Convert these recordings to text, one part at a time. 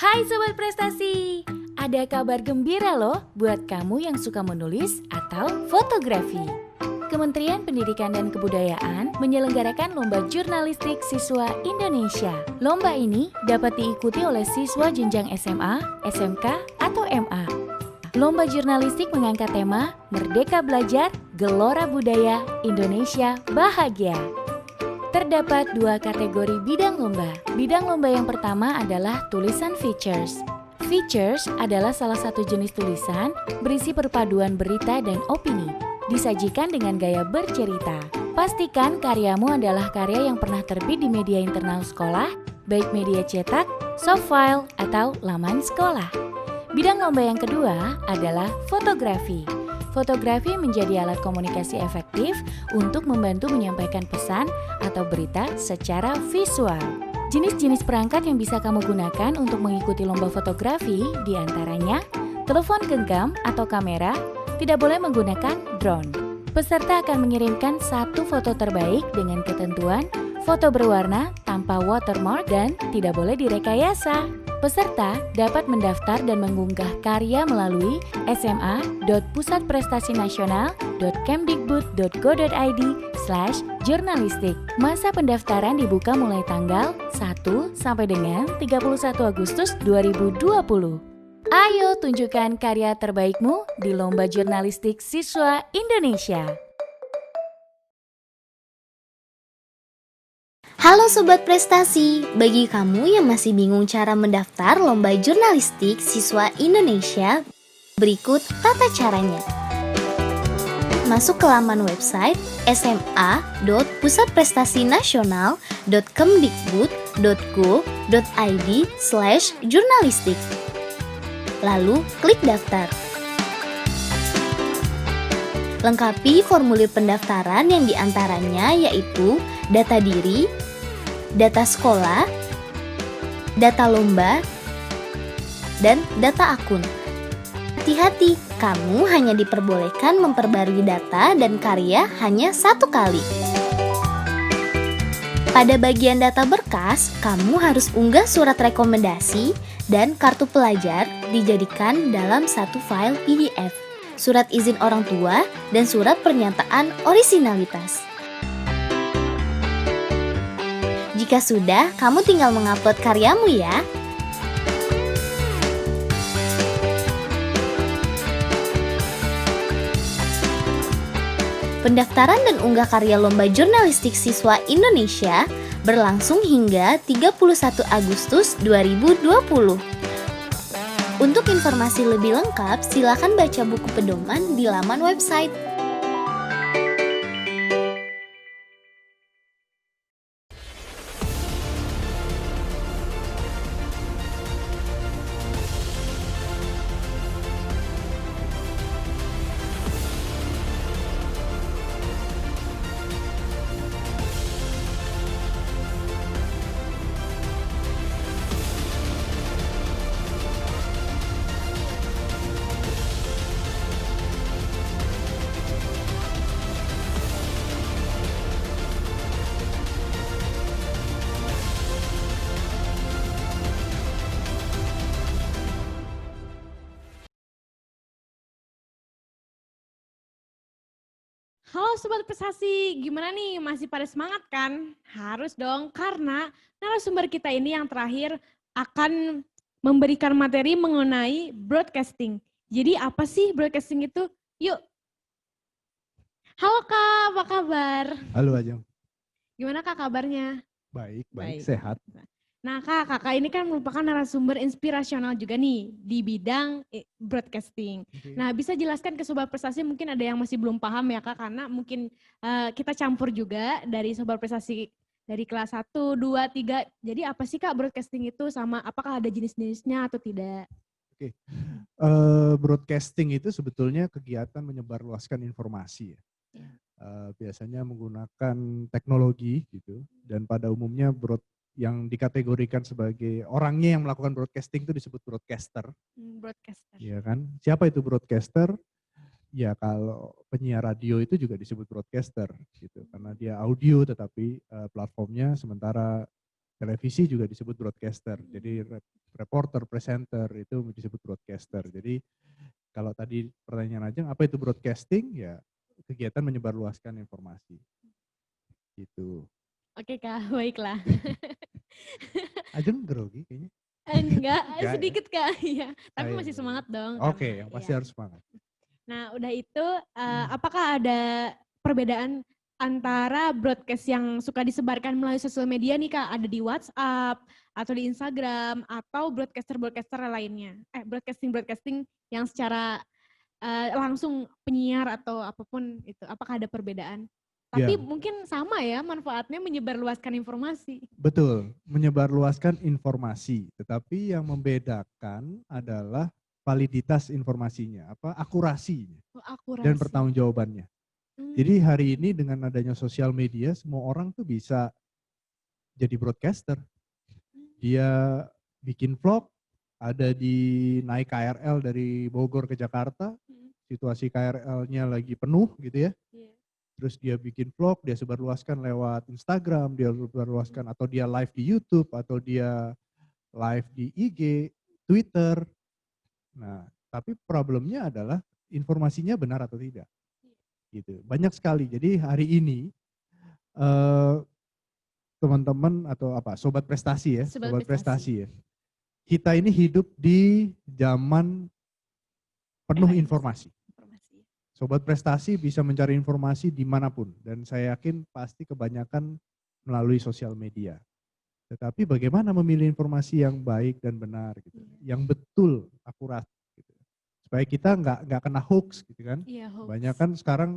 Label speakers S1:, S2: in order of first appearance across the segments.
S1: Hai Sobat Prestasi, ada kabar gembira loh buat kamu yang suka menulis atau fotografi. Kementerian Pendidikan dan Kebudayaan menyelenggarakan Lomba Jurnalistik Siswa Indonesia. Lomba ini dapat diikuti oleh siswa jenjang SMA, SMK, atau MA. Lomba jurnalistik mengangkat tema Merdeka Belajar, Gelora Budaya, Indonesia Bahagia. Terdapat dua kategori bidang lomba. Bidang lomba yang pertama adalah tulisan features. Features adalah salah satu jenis tulisan berisi perpaduan berita dan opini, disajikan dengan gaya bercerita. Pastikan karyamu adalah karya yang pernah terbit di media internal sekolah, baik media cetak, soft file, atau laman sekolah. Bidang lomba yang kedua adalah fotografi. Fotografi menjadi alat komunikasi efektif untuk membantu menyampaikan pesan atau berita secara visual. Jenis-jenis perangkat yang bisa kamu gunakan untuk mengikuti lomba fotografi diantaranya telepon genggam atau kamera, tidak boleh menggunakan drone. Peserta akan mengirimkan satu foto terbaik dengan ketentuan foto berwarna tanpa watermark dan tidak boleh direkayasa. Peserta dapat mendaftar dan mengunggah karya melalui sma.pusatprestasinasional.kemdikbud.go.id/jurnalistik. Masa pendaftaran dibuka mulai tanggal 1 sampai dengan 31 Agustus 2020. Ayo tunjukkan karya terbaikmu di Lomba Jurnalistik Siswa Indonesia.
S2: Halo Sobat Prestasi, bagi kamu yang masih bingung cara mendaftar Lomba Jurnalistik Siswa Indonesia, berikut tata caranya. Masuk ke laman website sma.pusatprestasinasional.kemdikbud.go.id/jurnalistik. Lalu klik daftar. Lengkapi formulir pendaftaran yang diantaranya yaitu data diri, data sekolah, data lomba, dan data akun. Hati-hati, kamu hanya diperbolehkan memperbarui data dan karya hanya satu kali. Pada bagian data berkas, kamu harus unggah surat rekomendasi dan kartu pelajar dijadikan dalam satu file PDF, surat izin orang tua, dan surat pernyataan orisinalitas. Jika sudah, kamu tinggal mengupload karyamu ya. Pendaftaran dan unggah karya Lomba Jurnalistik Siswa Indonesia berlangsung hingga 31 Agustus 2020. Untuk informasi lebih lengkap, silakan baca buku pedoman di laman website.
S3: Halo Sobat Prestasi, gimana nih? Masih pada semangat kan? Harus dong, karena narasumber kita ini yang terakhir akan memberikan materi mengenai broadcasting. Jadi apa sih broadcasting itu? Yuk. Halo Kak, apa kabar?
S4: Halo Ajeng.
S3: Gimana Kak kabarnya?
S4: Baik, sehat.
S3: Nah kakak ini kan merupakan narasumber inspirasional juga nih di bidang broadcasting. Nah bisa jelaskan ke Sobat Prestasi, mungkin ada yang masih belum paham ya Kak, karena mungkin kita campur juga dari Sobat Prestasi dari kelas 1, 2, 3. Jadi apa sih Kak broadcasting itu, sama apakah ada jenis-jenisnya atau tidak?
S4: Oke. Broadcasting itu sebetulnya kegiatan menyebarluaskan informasi ya. Biasanya menggunakan teknologi gitu, dan pada umumnya yang dikategorikan sebagai orangnya yang melakukan broadcasting itu disebut broadcaster.
S3: Broadcaster.
S4: Iya kan? Siapa itu broadcaster? Ya kalau penyiar radio itu juga disebut broadcaster gitu, karena dia audio tetapi platformnya sementara televisi juga disebut broadcaster. Jadi reporter, presenter itu disebut broadcaster. Jadi kalau tadi pertanyaan Ajeng, apa itu broadcasting? Ya kegiatan menyebarluaskan informasi. Gitu.
S3: Oke Kak, baiklah.
S4: Ajeng grogi kayaknya.
S3: Enggak,
S4: Enggak ya?
S3: sedikit Kak, iya. Tapi
S4: Ayo.
S3: masih semangat dong.
S4: Oke,
S3: karena-
S4: yang pasti
S3: iya.
S4: harus semangat.
S3: Nah, udah itu, apakah ada perbedaan antara broadcast yang suka disebarkan melalui sosial media nih Kak, ada di WhatsApp atau di Instagram atau broadcaster-broadcaster lainnya? Broadcasting-broadcasting yang secara langsung penyiar atau apapun itu, apakah ada perbedaan? Tapi
S4: Ya,
S3: mungkin sama ya manfaatnya menyebarluaskan informasi.
S4: betul, menyebarluaskan informasi. Tetapi yang membedakan adalah validitas informasinya, akurasinya
S3: Oh, akurasi.
S4: dan pertanggungjawabannya. Jadi hari ini dengan adanya sosial media, semua orang tuh bisa jadi broadcaster. Dia bikin vlog, ada di naik KRL dari Bogor ke Jakarta, situasi KRL-nya lagi penuh gitu ya.
S3: Iya.
S4: Terus dia bikin vlog, dia sebarluaskan lewat Instagram, dia sebarluaskan atau dia live di YouTube, atau dia live di IG, Twitter. Nah, tapi problemnya adalah informasinya benar atau tidak. Gitu. Banyak sekali. Jadi hari ini teman-teman atau sobat prestasi ya, sobat prestasi ya. Kita ini hidup di zaman penuh informasi. Sobat prestasi bisa mencari informasi dimanapun dan saya yakin pasti kebanyakan melalui sosial media. Tetapi bagaimana memilih informasi yang baik dan benar gitu, yang betul, akurat gitu. Supaya kita nggak kena hoax gitu kan.
S3: Iya, hoax.
S4: Banyak kan sekarang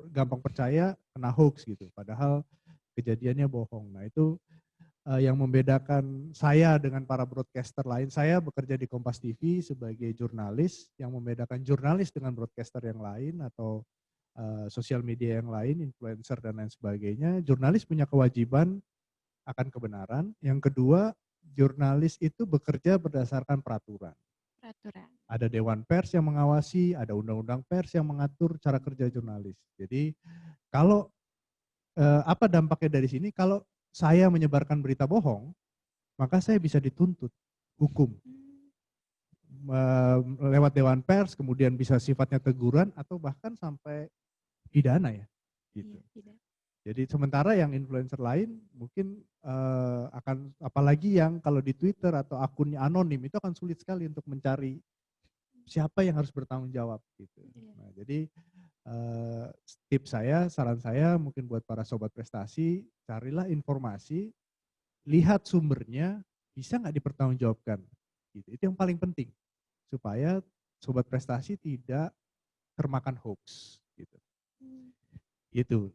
S4: gampang percaya kena hoax gitu, padahal kejadiannya bohong. Nah itu yang membedakan saya dengan para broadcaster lain. Saya bekerja di Kompas TV sebagai jurnalis. Yang membedakan jurnalis dengan broadcaster yang lain atau sosial media yang lain, influencer dan lain sebagainya. Jurnalis punya kewajiban akan kebenaran. Yang kedua, jurnalis itu bekerja berdasarkan peraturan. Ada Dewan Pers yang mengawasi, ada Undang-Undang Pers yang mengatur cara kerja jurnalis. Jadi kalau apa dampaknya dari sini? Kalau saya menyebarkan berita bohong, maka saya bisa dituntut hukum lewat Dewan Pers, kemudian bisa sifatnya teguran atau bahkan sampai pidana ya. Gitu. Jadi sementara yang influencer lain mungkin akan, apalagi yang kalau di Twitter atau akunnya anonim, itu akan sulit sekali untuk mencari siapa yang harus bertanggung jawab gitu. Nah, jadi tips saya, saran saya mungkin buat para sobat prestasi, carilah informasi, lihat sumbernya, bisa nggak dipertanggungjawabkan. Gitu. Itu yang paling penting supaya sobat prestasi tidak termakan hoax. Gitu. Gitu.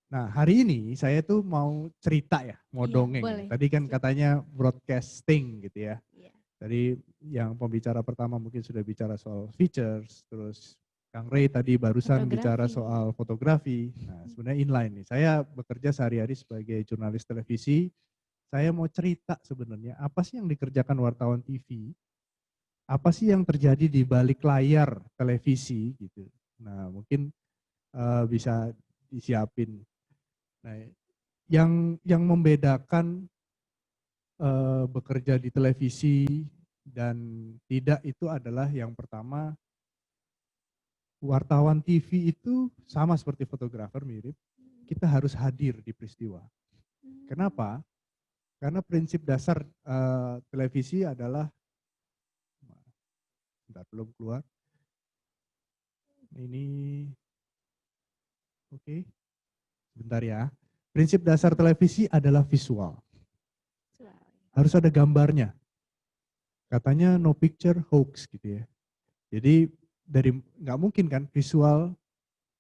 S4: Nah hari ini saya tuh mau cerita ya, mau dongeng.
S3: Boleh.
S4: Tadi kan katanya broadcasting gitu ya.
S3: Iya.
S4: Tadi yang pembicara pertama mungkin sudah bicara soal features, terus Kang Ray tadi barusan bicara soal fotografi. Nah sebenarnya inline nih, saya bekerja sehari-hari sebagai jurnalis televisi. Saya mau cerita sebenarnya apa sih yang dikerjakan wartawan TV, apa sih yang terjadi di balik layar televisi gitu. Nah mungkin bisa disiapin. Nah yang membedakan bekerja di televisi dan tidak itu adalah yang pertama, wartawan TV itu sama seperti fotografer mirip, kita harus hadir di peristiwa. Kenapa? Karena prinsip dasar televisi adalah, bentar belum keluar, ini, oke, bentar ya. Prinsip dasar televisi adalah visual. Harus ada gambarnya. Katanya no picture hoax gitu ya. Jadi dari nggak mungkin kan visual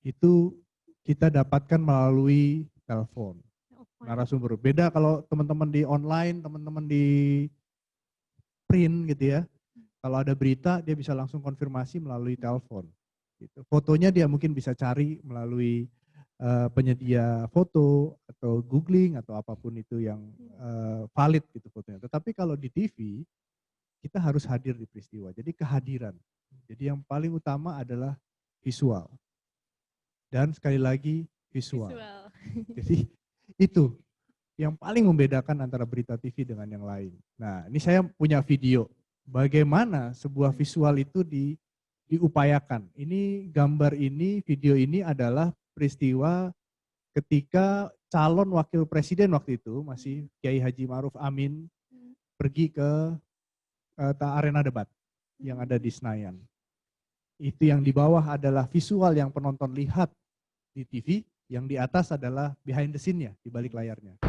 S4: itu kita dapatkan melalui telepon. Narasumber. Beda kalau teman-teman di online, teman-teman di print gitu ya. Kalau ada berita dia bisa langsung konfirmasi melalui telepon. Gitu. Fotonya dia mungkin bisa cari melalui penyedia foto atau googling atau apapun itu yang valid gitu fotonya. Tetapi kalau di TV kita harus hadir di peristiwa. Jadi kehadiran. Jadi yang paling utama adalah visual. Dan sekali lagi visual. Jadi itu yang paling membedakan antara berita TV dengan yang lain. Nah, ini saya punya video. Bagaimana sebuah visual itu diupayakan. Ini gambar ini, video ini adalah peristiwa ketika calon wakil presiden waktu itu, masih Kiai Haji Ma'ruf Amin, pergi ke arena debat yang ada di Senayan. Itu yang di bawah adalah visual yang penonton lihat di TV, yang di atas adalah behind the scene-nya, di balik layarnya.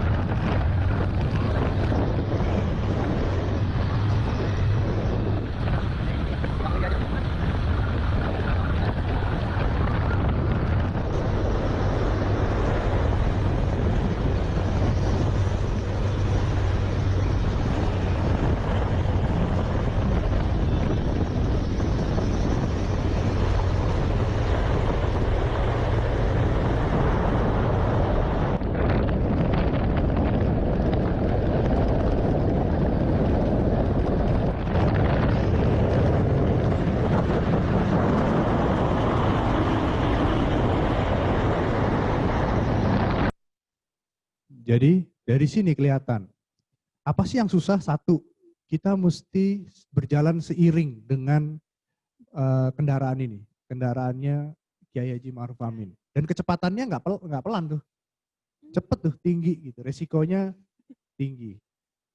S4: Jadi dari sini kelihatan, apa sih yang susah? Satu, kita mesti berjalan seiring dengan kendaraan ini. Kendaraannya Kiai Haji Ma'ruf Amin. Dan kecepatannya nggak pelan tuh. Cepet tuh, tinggi gitu. Resikonya tinggi.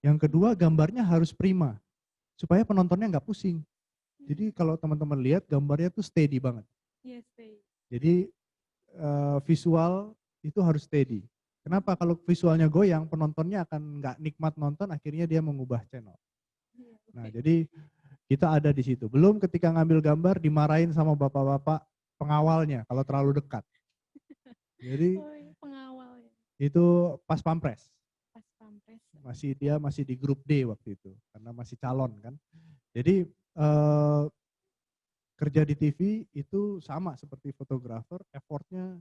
S4: Yang kedua, gambarnya harus prima. Supaya penontonnya nggak pusing. Jadi kalau teman-teman lihat, gambarnya tuh steady banget. Jadi visual itu harus steady. Kenapa? Kalau visualnya goyang, penontonnya akan nggak nikmat nonton, akhirnya dia mengubah channel. Nah, jadi kita ada di situ. Belum ketika ngambil gambar dimarahin sama bapak-bapak pengawalnya kalau terlalu dekat. Jadi itu pas pampres. Dia masih di grup D waktu itu karena masih calon kan. Jadi kerja di TV itu sama seperti fotografer, effortnya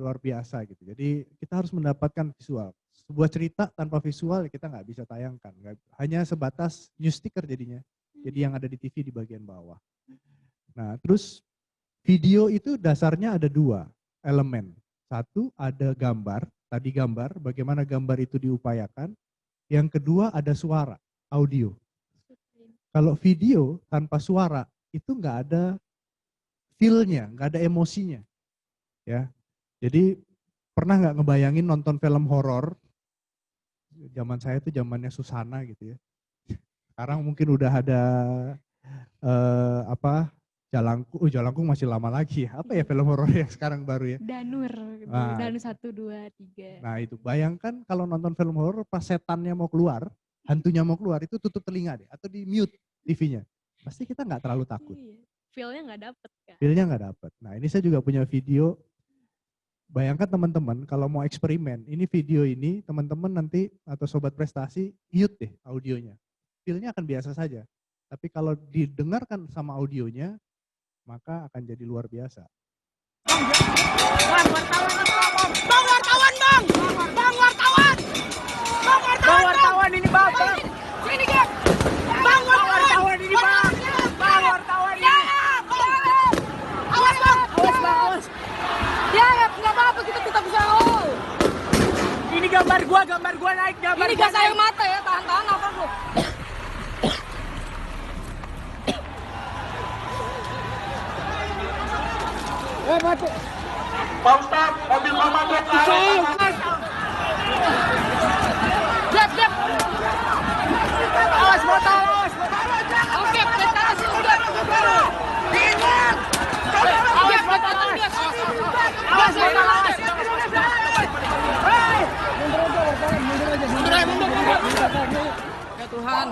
S4: luar biasa gitu. Jadi kita harus mendapatkan visual. Sebuah cerita tanpa visual kita nggak bisa tayangkan. Hanya sebatas news sticker jadinya. Jadi yang ada di TV di bagian bawah. Nah terus video itu dasarnya ada dua elemen. Satu ada gambar, tadi gambar, bagaimana gambar itu diupayakan. Yang kedua ada suara, audio. Kalau video tanpa suara itu nggak ada feel-nya, nggak ada emosinya. Ya. Jadi pernah nggak ngebayangin nonton film horor? Zaman saya itu zamannya Susana gitu ya. Sekarang mungkin udah ada Jalangkung masih lama lagi ya. Apa ya film horor yang sekarang baru ya?
S3: Danur, gitu.
S4: Nah,
S3: Danur 1, 2, 3.
S4: Nah itu bayangkan kalau nonton film horor pas setannya mau keluar, hantunya mau keluar itu tutup telinga deh atau di mute TV-nya. Pasti kita nggak terlalu takut.
S3: Feel-nya nggak dapet kan?
S4: Feel-nya nggak dapet. Nah ini saya juga punya video. Bayangkan teman-teman kalau mau eksperimen, ini video ini teman-teman nanti atau sobat prestasi mute deh audionya. Feel-nya akan biasa saja. Tapi kalau didengarkan sama audionya, maka akan jadi luar biasa.
S5: Bang wartawan bang! Bang wartawan! Bang wartawan ini bang! Sini Gek! Bang wartawan ini bang! Bang wartawan ini! Awas bang! Awas bang! Awas! Ya nggak apa-apa kita bisa ngomong. Ini gambar gua naik gambar. Ini gas air mata ya, tahan-tahan apa lu? Mati.
S6: Pak Ustadz, mobil komando ke arah kanan.
S5: Siap. Awas botol, awas. Oke, ke atas udah. Ingat. Awas botol, awas. Awas botol, awas. Hei. Mundur aja. Ya Tuhan.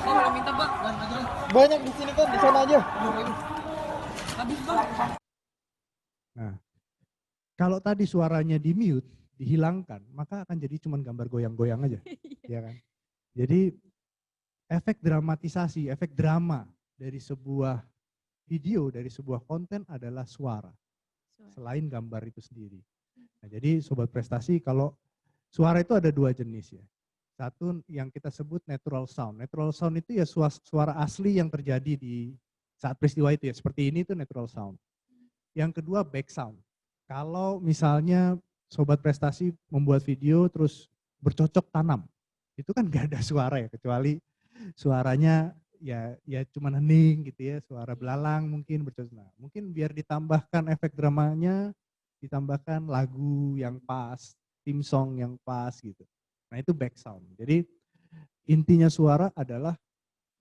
S5: Saya belum minta, Bang.
S6: Banyak di sini kan, di sana aja.
S5: Habis, Bang.
S4: Nah, kalau tadi suaranya di mute, dihilangkan, maka akan jadi cuman gambar goyang-goyang aja. Ya kan? Jadi efek dramatisasi, efek drama dari sebuah video, dari sebuah konten adalah suara. Selain gambar itu sendiri. Nah, jadi sobat prestasi kalau suara itu ada dua jenis ya. Satu yang kita sebut natural sound. Natural sound itu ya suara asli yang terjadi di saat peristiwa itu ya. Seperti ini itu natural sound. Yang kedua back sound. Kalau misalnya sobat prestasi membuat video terus bercocok tanam, itu kan gak ada suara ya, kecuali suaranya ya cuman hening gitu ya, suara belalang mungkin bercocok. Nah, mungkin biar ditambahkan efek dramanya, ditambahkan lagu yang pas, theme song yang pas gitu. Nah itu back sound. Jadi intinya suara adalah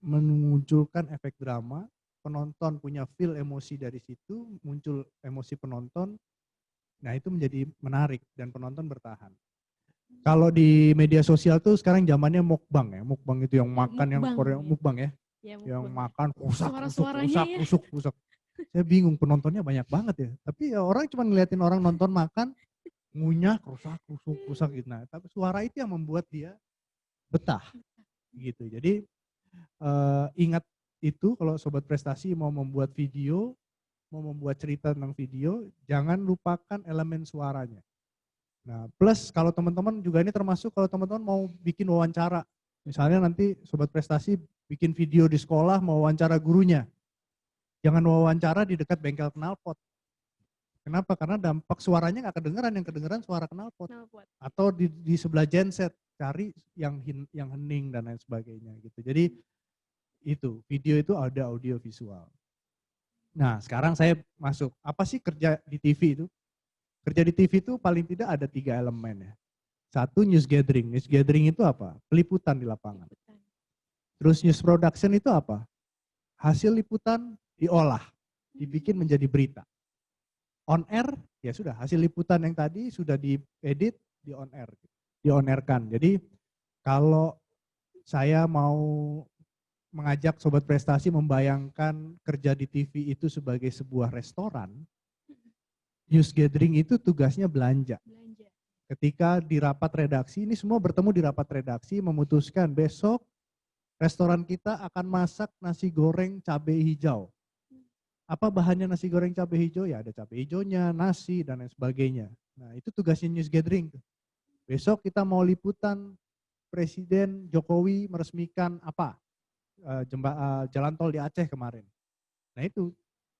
S4: memunculkan efek drama, penonton punya feel emosi dari situ, muncul emosi penonton, nah itu menjadi menarik dan penonton bertahan. Kalau di media sosial tuh sekarang zamannya mukbang ya, mukbang itu yang makan yang Korea, mukbang ya, yang makan kusak, kusuk. Saya bingung penontonnya banyak banget ya, tapi ya orang cuma ngeliatin orang nonton makan, ngunyah, kusak gitu. Nah, tapi suara itu yang membuat dia betah gitu. Jadi ingat itu kalau sobat prestasi mau membuat video, mau membuat cerita tentang video, jangan lupakan elemen suaranya. Nah, plus kalau teman-teman juga ini termasuk kalau teman-teman mau bikin wawancara. Misalnya nanti sobat prestasi bikin video di sekolah mau wawancara gurunya. Jangan wawancara di dekat bengkel knalpot. Kenapa? Karena dampak suaranya nggak kedengeran, yang kedengeran suara knalpot. Atau di sebelah genset, cari yang hening dan lain sebagainya gitu. Jadi itu, video itu ada audio visual. Nah, sekarang saya masuk. Apa sih kerja di TV itu? Kerja di TV itu paling tidak ada 3 elemen ya. Satu, news gathering. News gathering itu apa? Peliputan di lapangan. Terus news production itu apa? Hasil liputan diolah, dibikin menjadi berita. On air, ya sudah, hasil liputan yang tadi sudah diedit, di on air. Di on airkan. Jadi kalau saya mau mengajak sobat prestasi membayangkan kerja di TV itu sebagai sebuah restoran, news gathering itu tugasnya belanja. Ketika di rapat redaksi, ini semua bertemu di rapat redaksi, memutuskan besok restoran kita akan masak nasi goreng cabai hijau. Apa bahannya nasi goreng cabai hijau? Ya ada cabai hijaunya, nasi, dan lain sebagainya. Nah itu tugasnya news gathering. Besok kita mau liputan Presiden Jokowi meresmikan apa? Jalan tol di Aceh kemarin. Nah itu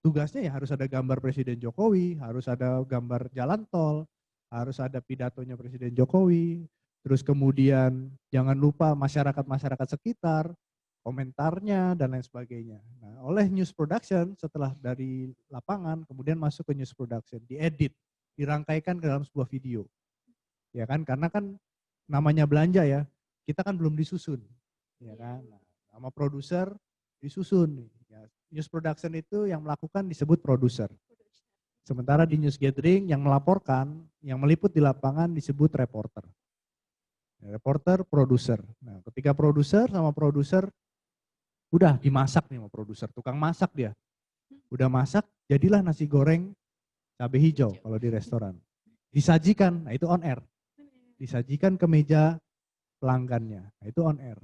S4: tugasnya ya harus ada gambar Presiden Jokowi, harus ada gambar jalan tol, harus ada pidatonya Presiden Jokowi, terus kemudian jangan lupa masyarakat-masyarakat sekitar, komentarnya dan lain sebagainya. Nah, oleh news production setelah dari lapangan kemudian masuk ke news production, diedit, dirangkaikan ke dalam sebuah video. Ya kan, karena kan namanya belanja ya, kita kan belum disusun. Ya kan. Nah, sama produser disusun. Ya, news production itu yang melakukan disebut produser. Sementara di news gathering yang melaporkan, yang meliput di lapangan disebut reporter. Ya, reporter, produser. Nah, ketika produser sama produser udah dimasak nih sama produser, tukang masak dia. Udah masak, jadilah nasi goreng cabai hijau kalau di restoran. Disajikan, nah itu on air. Disajikan ke meja pelanggannya, nah itu on air.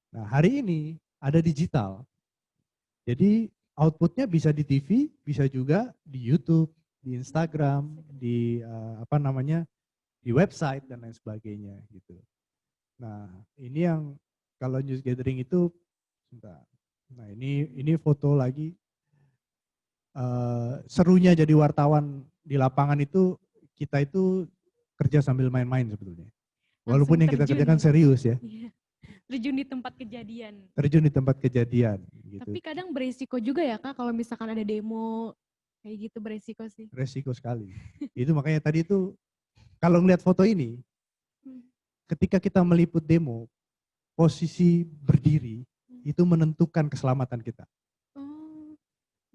S4: Nah hari ini ada digital, jadi outputnya bisa di TV, bisa juga di YouTube, di Instagram, di di website dan lain sebagainya gitu. Nah ini yang kalau news gathering itu, nah ini foto lagi. Serunya jadi wartawan di lapangan itu kita itu kerja sambil main-main sebetulnya. Walaupun yang kita kerjakan serius ya.
S3: Terjun di tempat kejadian.
S4: Terjun di tempat kejadian. Gitu.
S3: Tapi kadang beresiko juga ya Kak, kalau misalkan ada demo kayak gitu beresiko sih.
S4: Resiko sekali. Itu makanya tadi itu kalau ngeliat foto ini, ketika kita meliput demo, posisi berdiri itu menentukan keselamatan kita.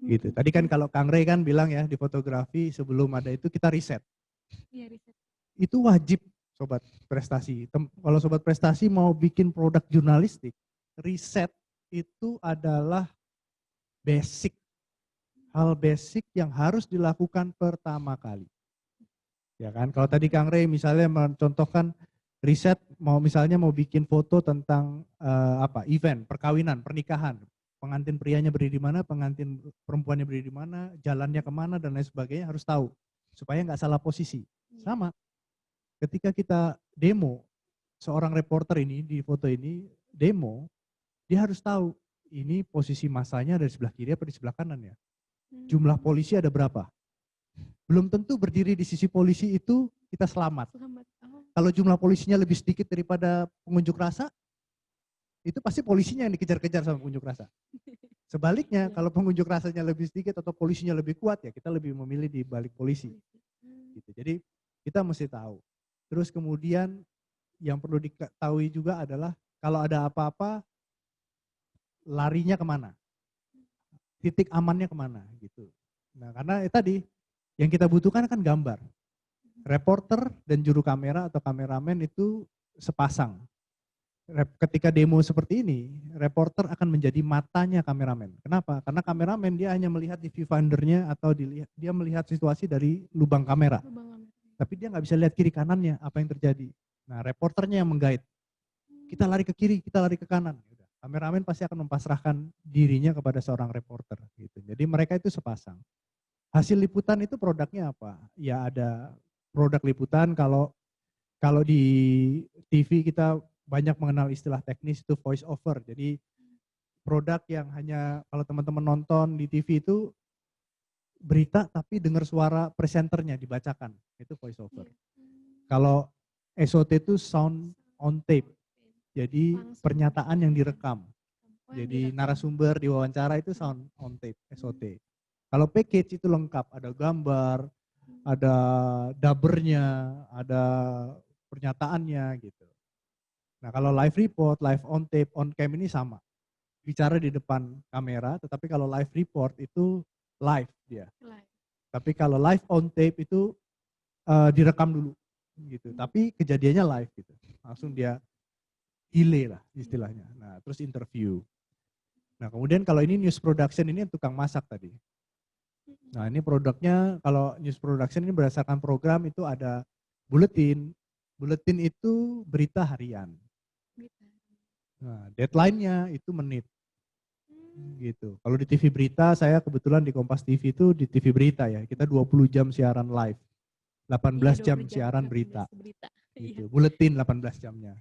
S4: Gitu. Tadi kan kalau Kang Rey kan bilang ya di fotografi sebelum ada itu kita riset.
S3: Iya riset.
S4: Itu wajib sobat prestasi. Kalau sobat prestasi mau bikin produk jurnalistik, riset itu adalah basic. Hal basic yang harus dilakukan pertama kali. Ya kan? Kalau tadi Kang Rey misalnya mencontohkan riset misalnya mau bikin foto tentang event, perkawinan, pernikahan. Pengantin prianya berdiri di mana, pengantin perempuannya berdiri di mana, jalannya kemana dan lain sebagainya harus tahu. Supaya nggak salah posisi. Sama. Ketika kita demo, seorang reporter ini di foto ini demo, dia harus tahu ini posisi masanya dari sebelah kiri atau di sebelah kanan ya. Jumlah polisi ada berapa. Belum tentu berdiri di sisi polisi itu kita selamat.
S3: Selamat. Oh.
S4: Kalau jumlah polisinya lebih sedikit daripada pengunjuk rasa, itu pasti polisinya yang dikejar-kejar sama pengunjuk rasa. Sebaliknya,
S3: Iya.
S4: kalau pengunjuk rasanya lebih sedikit atau polisinya lebih kuat, ya kita lebih memilih di balik polisi. Gitu. Jadi kita mesti tahu. Terus kemudian yang perlu diketahui juga adalah kalau ada apa-apa, larinya kemana, titik amannya kemana gitu. Nah karena tadi yang kita butuhkan kan gambar. Reporter dan juru kamera atau kameramen itu sepasang. Ketika demo seperti ini, reporter akan menjadi matanya kameramen. Kenapa? Karena kameramen dia hanya melihat di viewfindernya atau dia melihat situasi dari lubang kamera. Tapi dia nggak bisa lihat kiri kanannya apa yang terjadi. Nah reporternya yang menggait. Kita lari ke kiri, kita lari ke kanan. Kameramen pasti akan mempasrahkan dirinya kepada seorang reporter. Gitu. Jadi mereka itu sepasang. Hasil liputan itu produknya apa? Ya ada produk liputan kalau di TV kita banyak mengenal istilah teknis itu voice over. Jadi produk yang hanya kalau teman-teman nonton di TV itu berita tapi dengar suara presenternya dibacakan. Itu voice over. Kalau SOT itu sound on tape. Jadi pernyataan yang direkam. Jadi narasumber diwawancara itu sound on tape, SOT. Kalau package itu lengkap, ada gambar, ada dubbernya, ada pernyataannya gitu. Nah kalau live report, live on tape, on cam ini sama. Bicara di depan kamera, tetapi kalau live report itu live dia. Tapi kalau live on tape itu direkam dulu gitu. Tapi kejadiannya live gitu. Langsung dia delay lah istilahnya. Nah terus interview. Nah kemudian kalau ini news production ini tukang masak tadi. Nah ini produknya kalau news production ini berdasarkan program itu ada bulletin. Bulletin itu berita harian. Nah deadline-nya itu menit. Gitu. Kalau di TV berita saya kebetulan di Kompas TV itu di TV berita ya. Kita 20 jam siaran live. 18 jam siaran berita. Gitu. Bulletin 18 jamnya.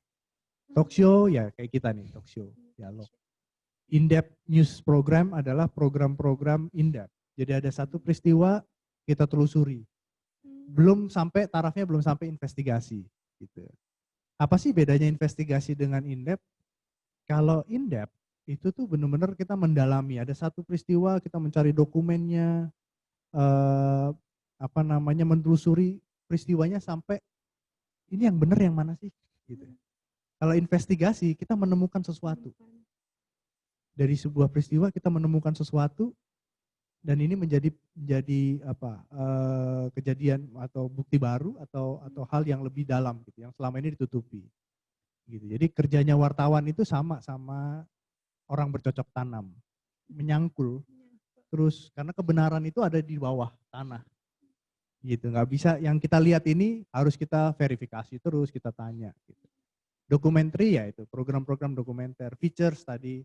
S4: Talk show ya kayak kita nih, talk show, dialog. In-depth news program adalah program-program in-depth. Jadi ada satu peristiwa kita telusuri. Belum sampai tarafnya belum sampai investigasi gitu. Apa sih bedanya investigasi dengan in-depth? Kalau in-depth itu tuh benar-benar kita mendalami, ada satu peristiwa kita mencari dokumennya menelusuri peristiwanya sampai ini yang benar yang mana sih gitu. Kalau investigasi kita menemukan sesuatu. Dari sebuah peristiwa kita menemukan sesuatu dan ini menjadi kejadian atau bukti baru atau hal yang lebih dalam gitu yang selama ini ditutupi. Gitu. Jadi kerjanya wartawan itu sama orang bercocok tanam, menyangkul. Terus karena kebenaran itu ada di bawah tanah. Gitu, nggak bisa yang kita lihat ini harus kita verifikasi terus, kita tanya gitu. Dokumenter ya itu, program-program dokumenter, features tadi.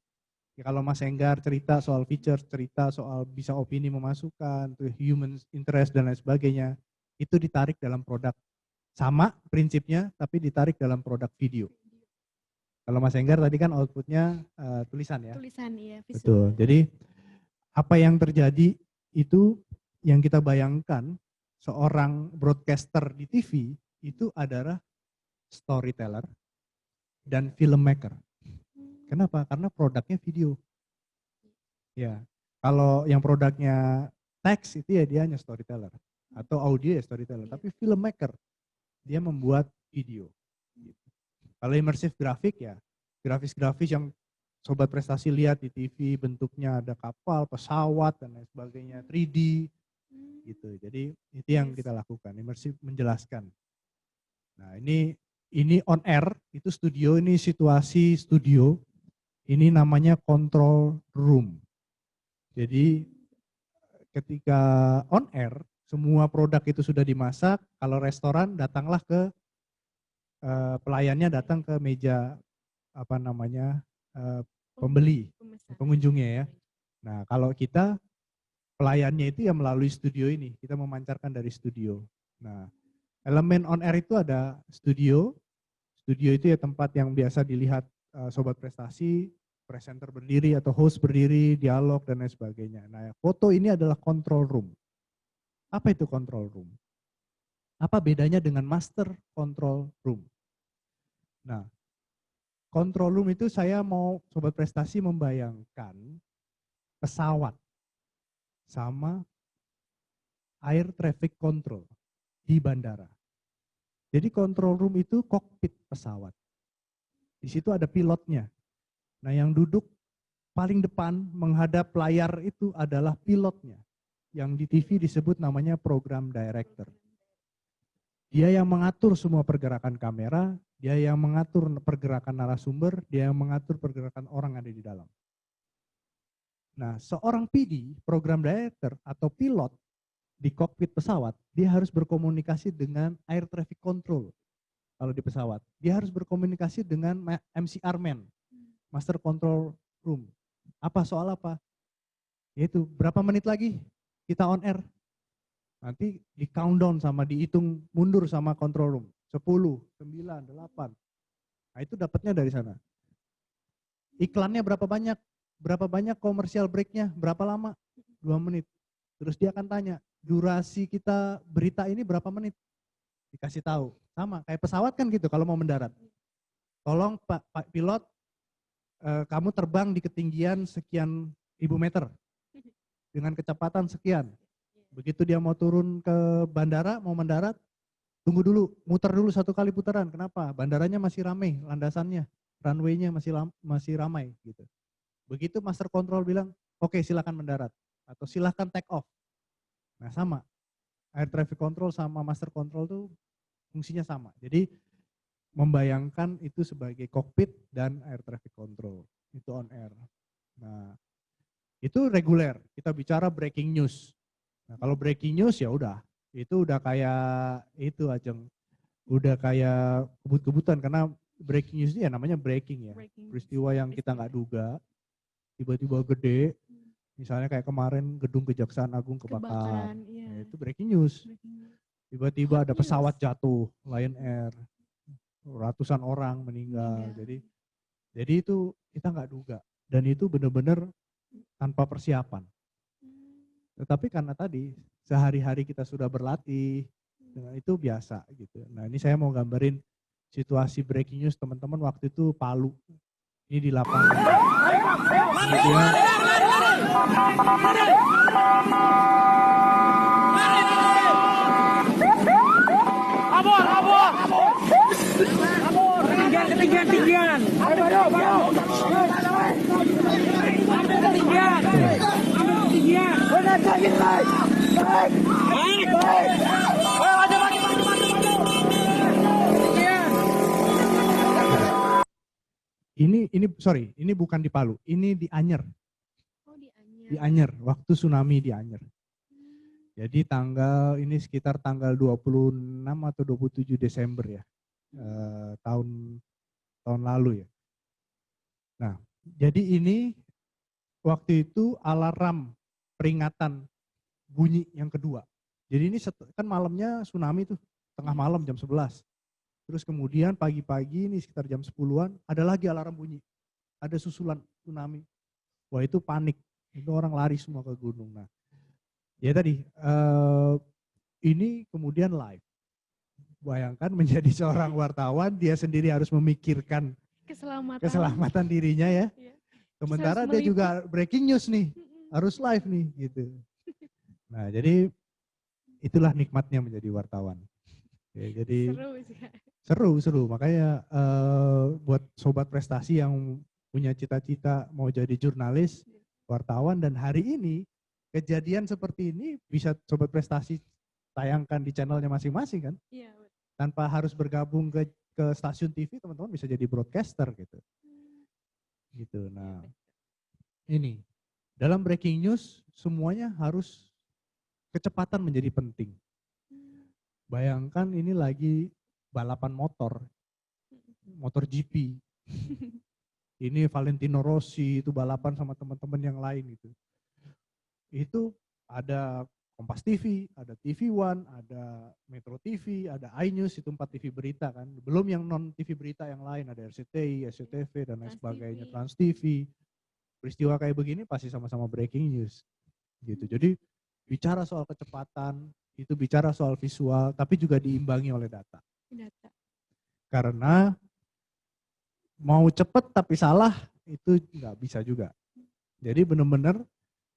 S4: Ya, kalau Mas Enggar cerita soal features, cerita soal bisa opini memasukkan, tuh human interest dan lain sebagainya, itu ditarik dalam produk. Sama prinsipnya, tapi ditarik dalam produk video. Kalau Mas Enggar tadi kan outputnya tulisan ya?
S3: Tulisan iya, visual.
S4: Betul, jadi apa yang terjadi itu yang kita bayangkan seorang broadcaster di TV itu adalah storyteller dan filmmaker. Kenapa? Karena produknya video. Ya, kalau yang produknya teks itu ya dia hanya storyteller atau audio ya storyteller. Tapi filmmaker dia membuat video. Kalau immersive grafik ya grafis-grafis yang sobat prestasi lihat di TV bentuknya ada kapal, pesawat dan lain sebagainya 3D gitu. Jadi itu yang kita lakukan, immersive menjelaskan. Nah ini on air, itu studio, ini situasi studio, ini namanya control room. Jadi ketika on air, semua produk itu sudah dimasak, kalau restoran datanglah ke, pelayannya datang ke meja, pembeli, pengunjungnya ya. Nah kalau kita, pelayannya itu ya melalui studio ini, kita memancarkan dari studio. Nah elemen on air itu ada studio itu ya tempat yang biasa dilihat sobat prestasi, presenter berdiri atau host berdiri, dialog dan lain sebagainya. Nah foto ini adalah control room. Apa itu control room? Apa bedanya dengan master control room? Nah, control room itu saya mau Sobat Prestasi membayangkan pesawat sama air traffic control di bandara. Jadi control room itu kokpit pesawat. Di situ ada pilotnya. Nah, yang duduk paling depan menghadap layar itu adalah pilotnya. Yang di TV disebut namanya program director. Dia yang mengatur semua pergerakan kamera, dia yang mengatur pergerakan narasumber, dia yang mengatur pergerakan orang yang ada di dalam. Nah, seorang PD, program director atau pilot di kokpit pesawat, dia harus berkomunikasi dengan air traffic control kalau di pesawat. Dia harus berkomunikasi dengan MCR man, master control room. Apa soal apa? Yaitu berapa menit lagi kita on air. Nanti di countdown sama dihitung mundur sama control room. 10, 9, 8. Nah, itu dapatnya dari sana. Iklannya berapa banyak? Berapa banyak komersial breaknya? Berapa lama? 2 menit. Terus dia akan tanya, durasi kita berita ini berapa menit? Dikasih tahu. Sama kayak pesawat kan gitu kalau mau mendarat. Tolong Pak pilot, kamu terbang di ketinggian sekian ribu meter dengan kecepatan sekian. Begitu dia mau turun ke bandara, mau mendarat, tunggu dulu, muter dulu 1 kali putaran. Kenapa? Bandaranya masih ramai, landasannya, runway-nya masih ramai gitu. Begitu master control bilang, oke, silakan mendarat atau silakan take off. Nah, sama. Air traffic control sama master control tuh fungsinya sama. Jadi membayangkan itu sebagai kokpit dan air traffic control. Itu on air. Nah, itu reguler. Kita bicara breaking news. Nah, kalau breaking news ya udah, itu udah kayak itu Ajeng. Udah kayak kebut-kebutan karena breaking news ini ya namanya breaking ya. Peristiwa yang kita nggak duga, tiba-tiba gede. Misalnya kayak kemarin gedung Kejaksaan Agung kebakar.
S3: Iya.
S4: Nah, itu breaking news. Tiba-tiba ada pesawat jatuh, Lion Air. Ratusan orang meninggal. Jadi itu kita nggak duga. Dan itu benar-benar tanpa persiapan. Tetapi karena tadi sehari-hari kita sudah berlatih, dengan itu biasa gitu. Nah, ini saya mau gambarin situasi breaking news teman-teman waktu itu Palu. Ini di lapangan. Kemudian
S5: Ketinggian.
S4: ini bukan di Palu, ini di Anyer.
S3: Oh, di Anyer.
S4: Di Anyer, waktu tsunami di Anyer. Jadi ini sekitar tanggal 26 atau 27 Desember ya. Tahun lalu ya. Nah, jadi ini waktu itu alarm peringatan bunyi yang kedua. Jadi ini kan malamnya tsunami tuh, tengah malam jam 11. Terus kemudian pagi-pagi ini sekitar jam 10-an ada lagi alarm bunyi. Ada susulan tsunami. Wah, itu panik. Itu orang lari semua ke gunung. Nah, ya tadi ini kemudian live. Bayangkan menjadi seorang wartawan, dia sendiri harus memikirkan keselamatan dirinya ya.
S3: Iya.
S4: Sementara dia juga breaking news nih, harus live nih gitu. Nah, jadi itulah nikmatnya menjadi wartawan. Ya, jadi seru. Makanya buat sobat prestasi yang punya cita-cita mau jadi jurnalis, wartawan, dan hari ini kejadian seperti ini bisa sobat prestasi tayangkan di channelnya masing-masing kan.
S3: Iya.
S4: Tanpa harus bergabung ke stasiun TV, teman-teman bisa jadi broadcaster gitu. Gitu. Nah, ini dalam breaking news semuanya harus kecepatan menjadi penting. Bayangkan ini lagi balapan motor GP. Ini Valentino Rossi itu balapan sama teman-teman yang lain gitu. Itu ada Kompas TV, ada TV One, ada Metro TV, ada iNews, itu 4 TV berita kan. Belum yang non TV berita yang lain, ada RCTI, SCTV dan lain sebagainya, Trans TV. Peristiwa kayak begini pasti sama-sama breaking news. Gitu. Jadi bicara soal kecepatan, itu bicara soal visual, tapi juga diimbangi oleh data.
S3: Data.
S4: Karena mau cepet tapi salah itu nggak bisa juga. Jadi benar-benar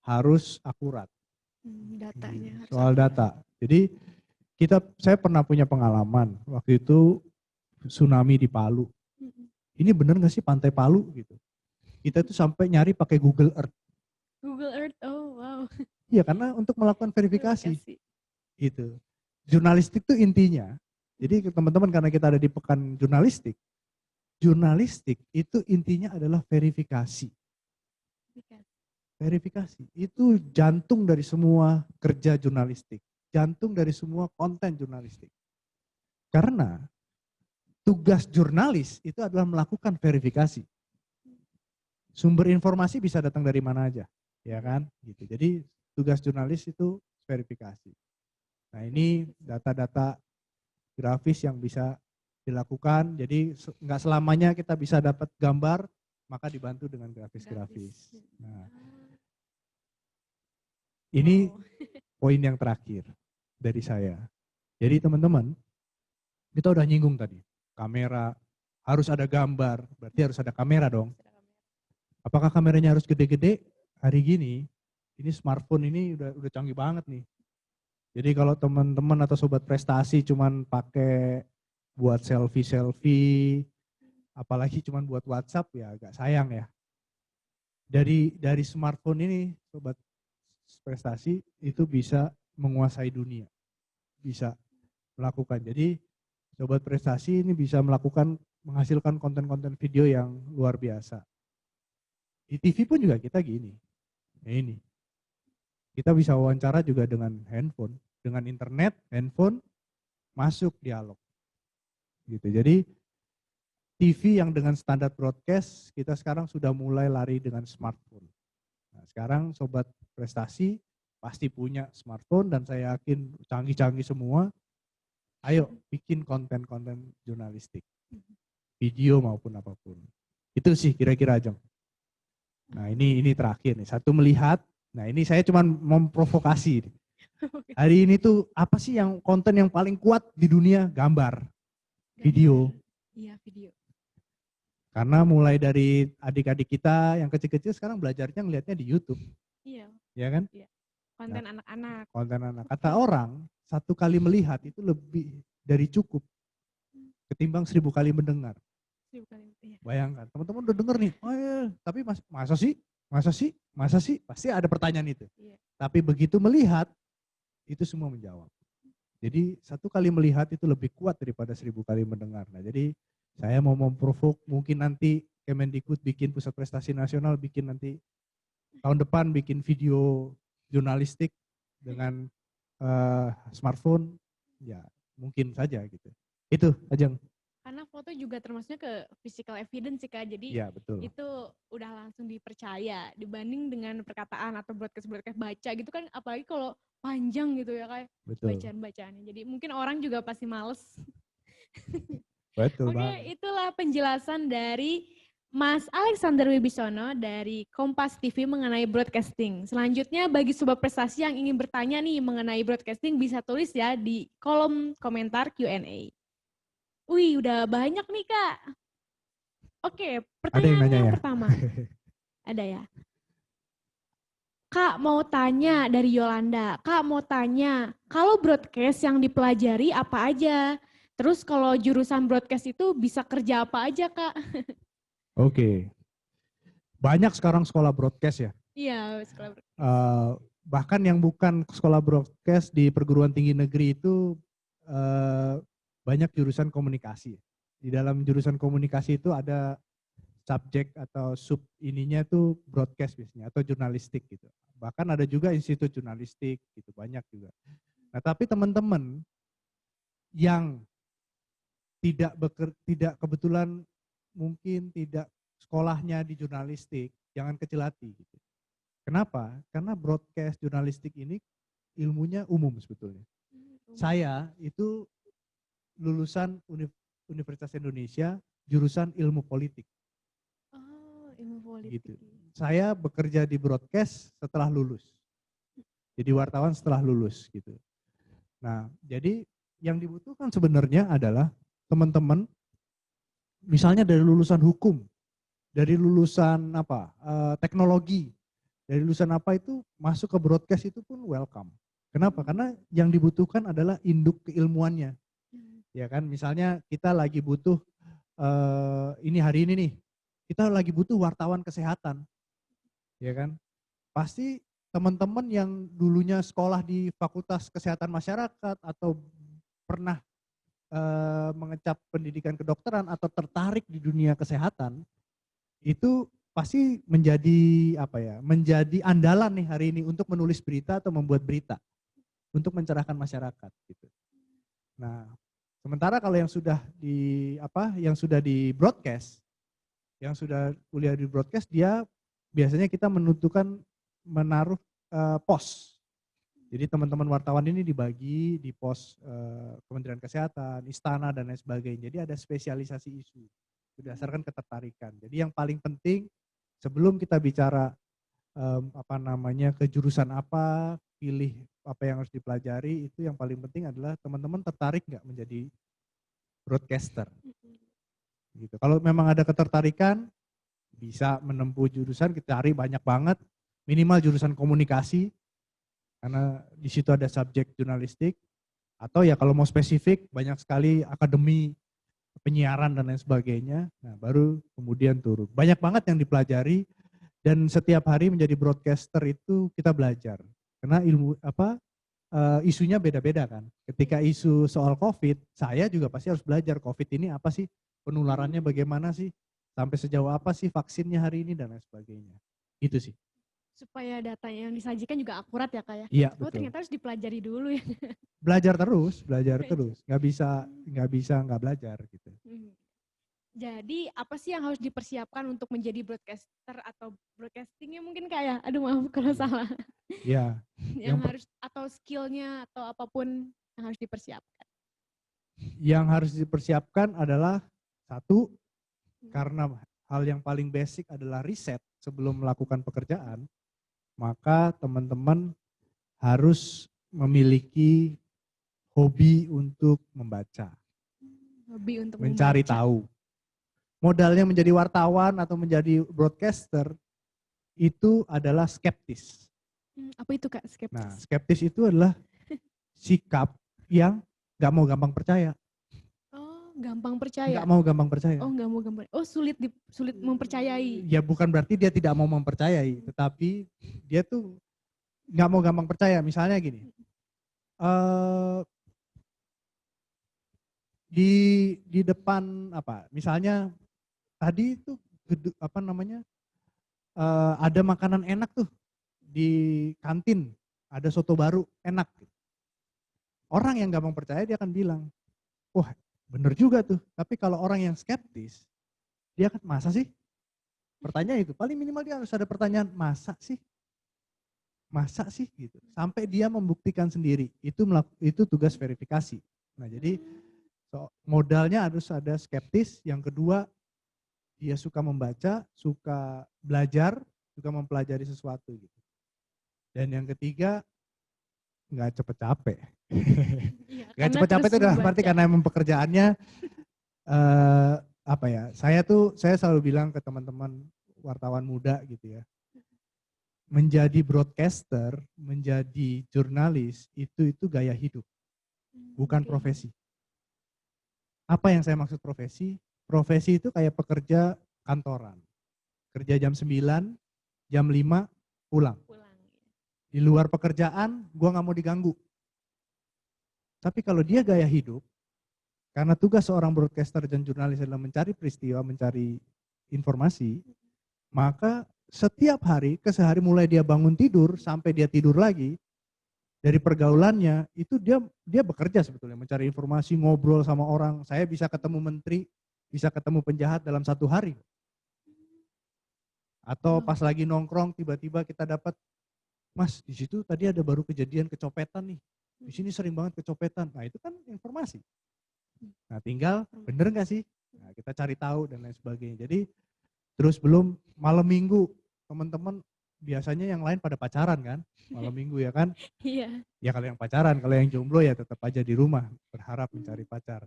S4: harus akurat
S3: Datanya harus
S4: soal
S3: akurat.
S4: data. Jadi saya pernah punya pengalaman waktu itu tsunami di Palu. Ini benar nggak sih pantai Palu gitu? Kita tuh sampai nyari pakai Google Earth.
S3: Google Earth, oh wow.
S4: Iya, karena untuk melakukan verifikasi
S3: Verifikasi.
S4: gitu. Jurnalistik tuh intinya. Jadi teman-teman, karena kita ada di pekan jurnalistik itu intinya adalah verifikasi. Verifikasi itu jantung dari semua kerja jurnalistik, jantung dari semua konten jurnalistik. Karena tugas jurnalis itu adalah melakukan verifikasi. Sumber informasi bisa datang dari mana aja, ya kan? Gitu. Jadi tugas jurnalis itu verifikasi. Nah, ini data-data grafis yang bisa dilakukan. Jadi nggak selamanya kita bisa dapat gambar, maka dibantu dengan grafis-grafis. Nah, ini poin yang terakhir dari saya. Jadi teman-teman, kita udah nyinggung tadi, kamera, harus ada gambar, berarti harus ada kamera dong. Apakah kameranya harus gede-gede? Hari gini, ini smartphone ini udah canggih banget nih. Jadi kalau teman-teman atau sobat prestasi cuman pakai buat selfie, apalagi cuman buat WhatsApp, ya agak sayang ya. Dari smartphone ini, sobat prestasi itu bisa menguasai dunia, bisa melakukan. Jadi sobat prestasi ini bisa menghasilkan konten-konten video yang luar biasa. Di TV pun juga kita gini. Nah ini. Kita bisa wawancara juga dengan handphone, dengan internet, handphone, masuk dialog. Gitu. Jadi TV yang dengan standar broadcast, kita sekarang sudah mulai lari dengan smartphone. Nah, sekarang sobat prestasi pasti punya smartphone dan saya yakin canggih-canggih semua. Ayo bikin konten-konten jurnalistik. Video maupun apapun. Itu sih kira-kira Ajeng. Nah ini terakhir nih, satu melihat, nah ini saya cuma memprovokasi. Hari ini tuh apa sih yang konten yang paling kuat di dunia? Gambar, video.
S3: Iya, video.
S4: Karena mulai dari adik-adik kita yang kecil-kecil sekarang belajarnya ngelihatnya di YouTube.
S3: Iya.
S4: Ya kan?
S3: Iya. Konten anak-anak.
S4: Konten anak. Kata orang, satu kali melihat itu lebih dari cukup ketimbang 1000 kali mendengar.
S3: Iya.
S4: Bayangkan, teman-teman udah denger nih, oh iya, tapi masa sih, pasti ada pertanyaan itu.
S3: Iya.
S4: Tapi begitu melihat, itu semua menjawab. Jadi satu kali melihat itu lebih kuat daripada 1000 kali mendengar. Nah jadi saya mau memprovok, mungkin nanti Kemendikbud bikin Pusat Prestasi Nasional, bikin nanti tahun depan bikin video jurnalistik dengan smartphone, ya mungkin saja gitu. Itu Ajeng.
S3: Karena foto juga termasuknya ke physical evidence sih Kak, jadi
S4: ya, betul.
S3: itu udah langsung dipercaya dibanding dengan perkataan atau broadcast baca gitu kan, apalagi kalau panjang gitu ya Kak, bacaan-bacaannya. Jadi mungkin orang juga pasti males.
S4: Betul
S3: Oke,
S4: banget.
S3: itulah penjelasan dari Mas Alexander Wibisono dari Kompas TV mengenai broadcasting. Selanjutnya bagi sobat prestasi yang ingin bertanya nih mengenai broadcasting bisa tulis ya di kolom komentar Q&A. Wih, udah banyak nih Kak. Oke, pertanyaan yang pertama. Ada ya. Kak mau tanya dari Yolanda. Kak mau tanya, kalau broadcast yang dipelajari apa aja? Terus kalau jurusan broadcast itu bisa kerja apa aja Kak?
S4: Oke. Banyak sekarang sekolah broadcast ya.
S3: Iya, sekolah broadcast.
S4: Bahkan yang bukan sekolah broadcast di perguruan tinggi negeri itu banyak jurusan komunikasi. Di dalam jurusan komunikasi itu ada subjek atau sub ininya tuh broadcast biasanya atau jurnalistik gitu. Bahkan ada juga institut jurnalistik gitu, banyak juga. Nah, tapi teman-teman yang tidak kebetulan mungkin tidak sekolahnya di jurnalistik, jangan kecil hati gitu. Kenapa? Karena broadcast jurnalistik ini ilmunya umum sebetulnya. Saya itu lulusan Universitas Indonesia, jurusan ilmu politik.
S3: Oh, ilmu politik.
S4: Gitu. Saya bekerja di broadcast setelah lulus. Jadi wartawan setelah lulus gitu. Nah, jadi yang dibutuhkan sebenarnya adalah teman-teman misalnya dari lulusan hukum, dari lulusan apa, teknologi, dari lulusan apa itu masuk ke broadcast itu pun welcome. Kenapa? Karena yang dibutuhkan adalah induk keilmuannya. Ya kan, misalnya kita lagi butuh ini hari ini nih, kita lagi butuh wartawan kesehatan. Ya kan? Pasti teman-teman yang dulunya sekolah di Fakultas Kesehatan Masyarakat atau pernah mengecap pendidikan kedokteran atau tertarik di dunia kesehatan, itu pasti menjadi apa ya, menjadi andalan nih hari ini untuk menulis berita atau membuat berita untuk mencerahkan masyarakat gitu. Nah, sementara kalau yang sudah di apa, yang sudah di broadcast, yang sudah kuliah di broadcast, dia biasanya kita menaruh pos. Jadi teman-teman wartawan ini dibagi di pos Kementerian Kesehatan, istana dan lain sebagainya. Jadi ada spesialisasi isu berdasarkan ketertarikan. Jadi yang paling penting sebelum kita bicara apa namanya ke jurusan apa, pilih apa yang harus dipelajari, itu yang paling penting adalah teman-teman tertarik nggak menjadi broadcaster. Gitu. Kalau memang ada ketertarikan, bisa menempuh jurusan, kita cari banyak banget, minimal jurusan komunikasi, karena di situ ada subjek jurnalistik, atau ya kalau mau spesifik banyak sekali akademi penyiaran dan lain sebagainya. Nah, baru kemudian turun. Banyak banget yang dipelajari dan setiap hari menjadi broadcaster itu kita belajar. Karena ilmu apa isunya beda-beda kan. Ketika isu soal COVID, saya juga pasti harus belajar COVID ini apa sih, penularannya bagaimana sih, sampai sejauh apa sih vaksinnya hari ini dan lain sebagainya. Itu sih.
S3: Supaya data yang disajikan juga akurat ya Kak ya.
S4: Iya,
S3: Oh
S4: betul.
S3: ternyata harus dipelajari dulu ya.
S4: Belajar terus. Nggak bisa nggak belajar gitu.
S3: Jadi apa sih yang harus dipersiapkan untuk menjadi broadcaster atau broadcastingnya mungkin Kak ya? Aduh maaf kalau salah.
S4: Iya.
S3: Yang harus atau skillnya atau apapun yang harus dipersiapkan.
S4: Yang harus dipersiapkan adalah satu, karena hal yang paling basic adalah riset sebelum melakukan pekerjaan, maka teman-teman harus memiliki hobi untuk membaca,
S3: Hobi untuk
S4: mencari
S3: membaca.
S4: tahu. Modalnya menjadi wartawan atau menjadi broadcaster itu adalah skeptis.
S3: Apa itu Kak skeptis?
S4: Nah, skeptis itu adalah sikap yang nggak mau gampang percaya.
S3: Oh, gampang percaya.
S4: Nggak mau gampang percaya.
S3: Oh, nggak mau gampang. Oh, sulit mempercayai.
S4: Ya bukan berarti dia tidak mau mempercayai, tetapi dia tuh nggak mau gampang percaya. Misalnya gini, di depan apa? Misalnya tadi itu apa namanya? Ada makanan enak tuh di kantin, ada soto baru enak. Orang yang gampang percaya dia akan bilang, wah bener juga tuh. Tapi kalau orang yang skeptis, dia akan masa sih? Pertanyaan itu, paling minimal dia harus ada pertanyaan, masa sih? Masa sih gitu. Sampai dia membuktikan sendiri. Itu tugas verifikasi. Nah, jadi modalnya harus ada skeptis, yang kedua dia suka membaca, suka belajar, suka mempelajari sesuatu gitu. Dan yang ketiga nggak cepet capek.
S3: Iya,
S4: Nggak cepet capek itu udah berarti karena emang pekerjaannya apa ya? Saya selalu bilang ke teman-teman wartawan muda gitu ya. Menjadi broadcaster, menjadi jurnalis itu gaya hidup, bukan profesi. Apa yang saya maksud profesi? Profesi itu kayak pekerja kantoran. Kerja jam 9, jam 5 pulang. Di luar pekerjaan, gua nggak mau diganggu. Tapi kalau dia gaya hidup, karena tugas seorang broadcaster dan jurnalis adalah mencari peristiwa, mencari informasi, maka setiap hari, kesehari mulai dia bangun tidur sampai dia tidur lagi, dari pergaulannya itu dia bekerja sebetulnya, mencari informasi, ngobrol sama orang. Saya bisa ketemu menteri, bisa ketemu penjahat dalam 1 hari. Atau pas lagi nongkrong tiba-tiba kita dapat, Mas di situ tadi ada baru kejadian kecopetan nih. Di sini sering banget kecopetan. Nah itu kan informasi. Nah tinggal bener nggak sih? Nah, kita cari tahu dan lain sebagainya. Jadi terus belum malam minggu teman-teman biasanya yang lain pada pacaran kan, malam minggu ya kan.
S3: Iya.
S4: Ya kalau yang pacaran, kalau yang jomblo ya tetap aja di rumah berharap mencari pacar.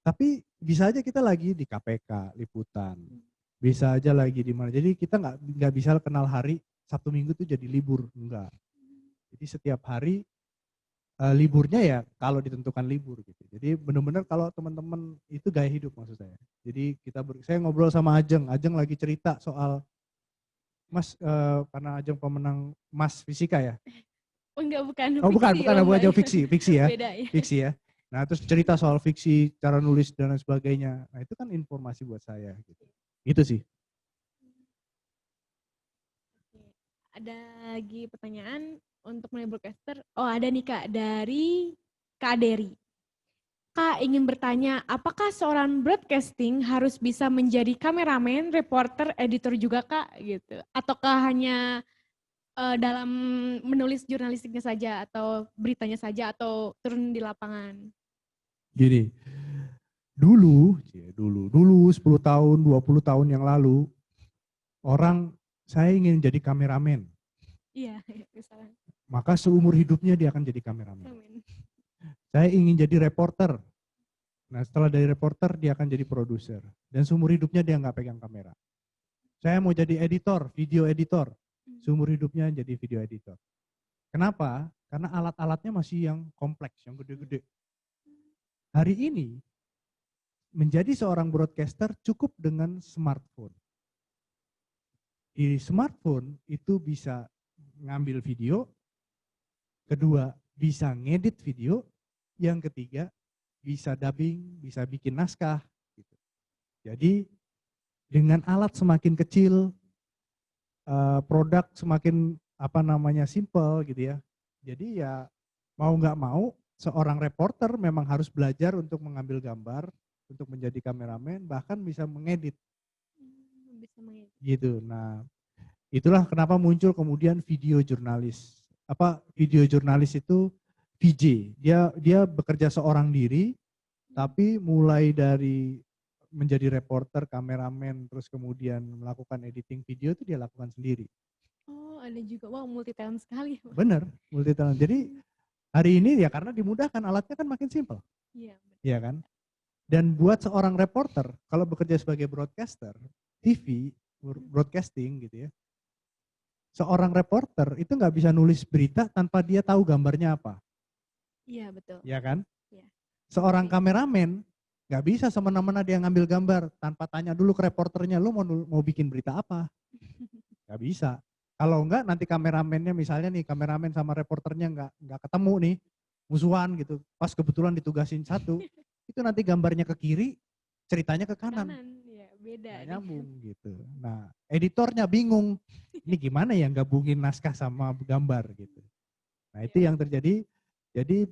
S4: Tapi bisa aja kita lagi di KPK, liputan. Bisa aja lagi di mana. Jadi kita nggak bisa kenal hari Sabtu Minggu tuh jadi libur, enggak. Jadi setiap hari liburnya ya kalau ditentukan libur gitu. Jadi benar-benar kalau teman-teman itu gaya hidup maksud saya. Jadi saya ngobrol sama Ajeng lagi cerita soal Mas karena Ajeng pemenang Mas Fisika ya.
S3: Oh enggak, bukan.
S4: Oh bukan
S3: lombanya.
S4: fiksi ya.
S3: Beda ya.
S4: Fiksi ya. Nah terus cerita soal fiksi, cara nulis dan lain sebagainya. Nah itu kan informasi buat saya gitu. Itu sih.
S3: Ada lagi pertanyaan untuk mulai broadcaster. Oh ada nih Kak, dari Kak Deri. Kak ingin bertanya, apakah seorang broadcasting harus bisa menjadi kameramen, reporter, editor juga Kak? Gitu. Ataukah hanya dalam menulis jurnalistiknya saja atau beritanya saja atau turun di lapangan?
S4: Gini, dulu 10 tahun, 20 tahun yang lalu, saya ingin jadi kameramen.
S3: Iya, misalnya.
S4: Maka seumur hidupnya dia akan jadi kameramen.
S3: Amin.
S4: Saya ingin jadi reporter. Nah setelah dari reporter dia akan jadi produser. Dan seumur hidupnya dia nggak pegang kamera. Saya mau jadi editor, video editor. Seumur hidupnya jadi video editor. Kenapa? Karena alat-alatnya masih yang kompleks, yang gede-gede. Hari ini menjadi seorang broadcaster cukup dengan smartphone. Di smartphone itu bisa ngambil video, kedua bisa ngedit video, yang ketiga bisa dubbing, bisa bikin naskah. Gitu. Jadi dengan alat semakin kecil, produk semakin simple gitu ya. Jadi ya mau nggak mau seorang reporter memang harus belajar untuk mengambil gambar, untuk menjadi kameramen, bahkan bisa mengedit.
S3: Bisa mengedit.
S4: Gitu. Nah, itulah kenapa muncul kemudian video jurnalis. Video jurnalis itu VJ. Dia bekerja seorang diri, tapi mulai dari menjadi reporter, kameramen, terus kemudian melakukan editing video itu dia lakukan sendiri.
S3: Oh, ada juga. Wow, multi talent sekali.
S4: Bener, multi talent. Jadi hari ini ya karena dimudahkan, alatnya kan makin simpel.
S3: Iya.
S4: Iya kan? Dan buat seorang reporter, kalau bekerja sebagai broadcaster, TV, broadcasting gitu ya, seorang reporter itu nggak bisa nulis berita tanpa dia tahu gambarnya apa.
S3: Iya, betul.
S4: Iya kan?
S3: Iya.
S4: Seorang kameramen nggak bisa semena-mena dia ngambil gambar tanpa tanya dulu ke reporternya, lu mau bikin berita apa? Nggak bisa. Kalau enggak nanti kameramennya misalnya nih, kameramen sama reporternya nggak ketemu nih, musuhan gitu. Pas kebetulan ditugasin satu, itu nanti gambarnya ke kiri, ceritanya ke kanan.
S3: Ya, beda.
S4: Nggak nyambung gitu. Nah, editornya bingung, ini gimana ya gabungin naskah sama gambar gitu. Nah itu yang terjadi. Jadi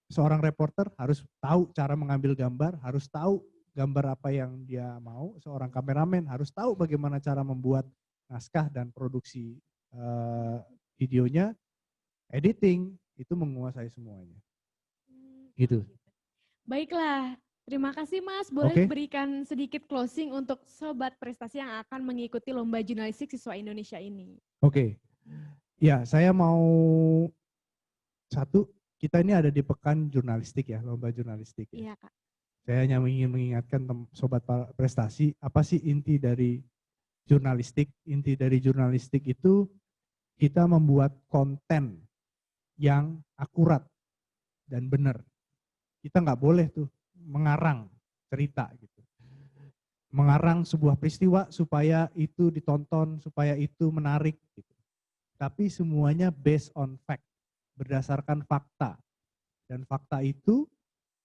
S4: seorang reporter harus tahu cara mengambil gambar, harus tahu gambar apa yang dia mau. Seorang kameramen harus tahu bagaimana cara membuat naskah dan produksi videonya. Editing itu menguasai semuanya. Gitu.
S3: Baiklah, terima kasih Mas. Boleh
S4: Oke.
S3: berikan sedikit closing untuk sobat prestasi yang akan mengikuti lomba jurnalistik siswa Indonesia ini.
S4: Oke. Ya, saya mau kita ini ada di pekan jurnalistik ya, lomba jurnalistik.
S3: Iya Kak.
S4: Saya hanya ingin mengingatkan sobat prestasi, apa sih inti dari jurnalistik? Inti dari jurnalistik itu kita membuat konten yang akurat dan benar. Kita nggak boleh tuh mengarang cerita gitu. Mengarang sebuah peristiwa supaya itu ditonton, supaya itu menarik gitu. Tapi semuanya based on fact, berdasarkan fakta. Dan fakta itu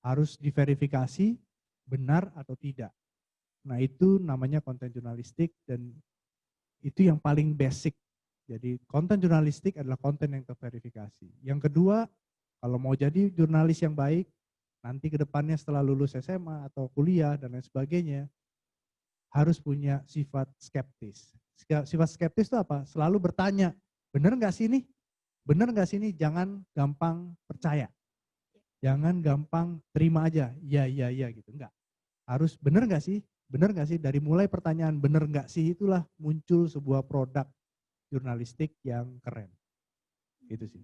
S4: harus diverifikasi benar atau tidak. Nah itu namanya konten jurnalistik dan itu yang paling basic. Jadi konten jurnalistik adalah konten yang terverifikasi. Yang kedua, kalau mau jadi jurnalis yang baik, nanti ke depannya setelah lulus SMA atau kuliah dan lain sebagainya, harus punya sifat skeptis. Sifat skeptis itu apa? Selalu bertanya, benar nggak sih ini? Benar nggak sih ini? Jangan gampang percaya. Jangan gampang terima aja, ya gitu. Enggak. Harus benar nggak sih? Benar nggak sih? Dari mulai pertanyaan benar nggak sih itulah muncul sebuah produk jurnalistik yang keren. Gitu sih.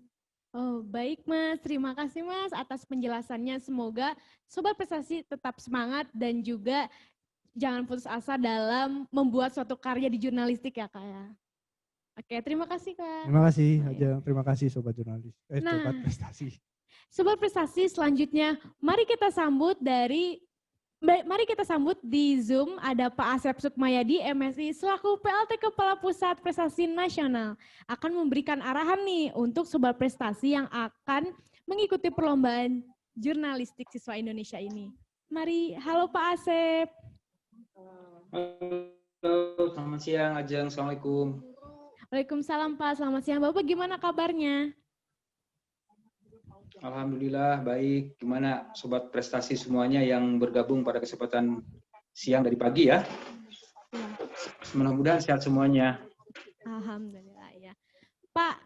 S3: Oh, baik Mas. Terima kasih Mas atas penjelasannya. Semoga Sobat Prestasi tetap semangat dan juga jangan putus asa dalam membuat suatu karya di jurnalistik ya Kak ya. Oke, terima kasih Kak.
S4: Terima kasih
S3: Nah,
S4: aja, terima kasih Sobat Jurnalis. Sobat
S3: Nah.
S4: Prestasi.
S3: Sobat Prestasi selanjutnya, mari kita sambut di Zoom ada Pak Asep Sukmayadi MSI selaku PLT Kepala Pusat Prestasi Nasional akan memberikan arahan nih untuk Sobat Prestasi yang akan mengikuti perlombaan jurnalistik siswa Indonesia ini. Mari, halo Pak Asep.
S7: Halo, selamat siang Ajeng. Assalamualaikum.
S3: Waalaikumsalam Pak, selamat siang. Bapak gimana kabarnya?
S7: Alhamdulillah baik. Gimana Sobat Prestasi semuanya yang bergabung pada kesempatan siang dari pagi ya? Mudah-mudahan sehat semuanya.
S3: Alhamdulillah ya. Pak,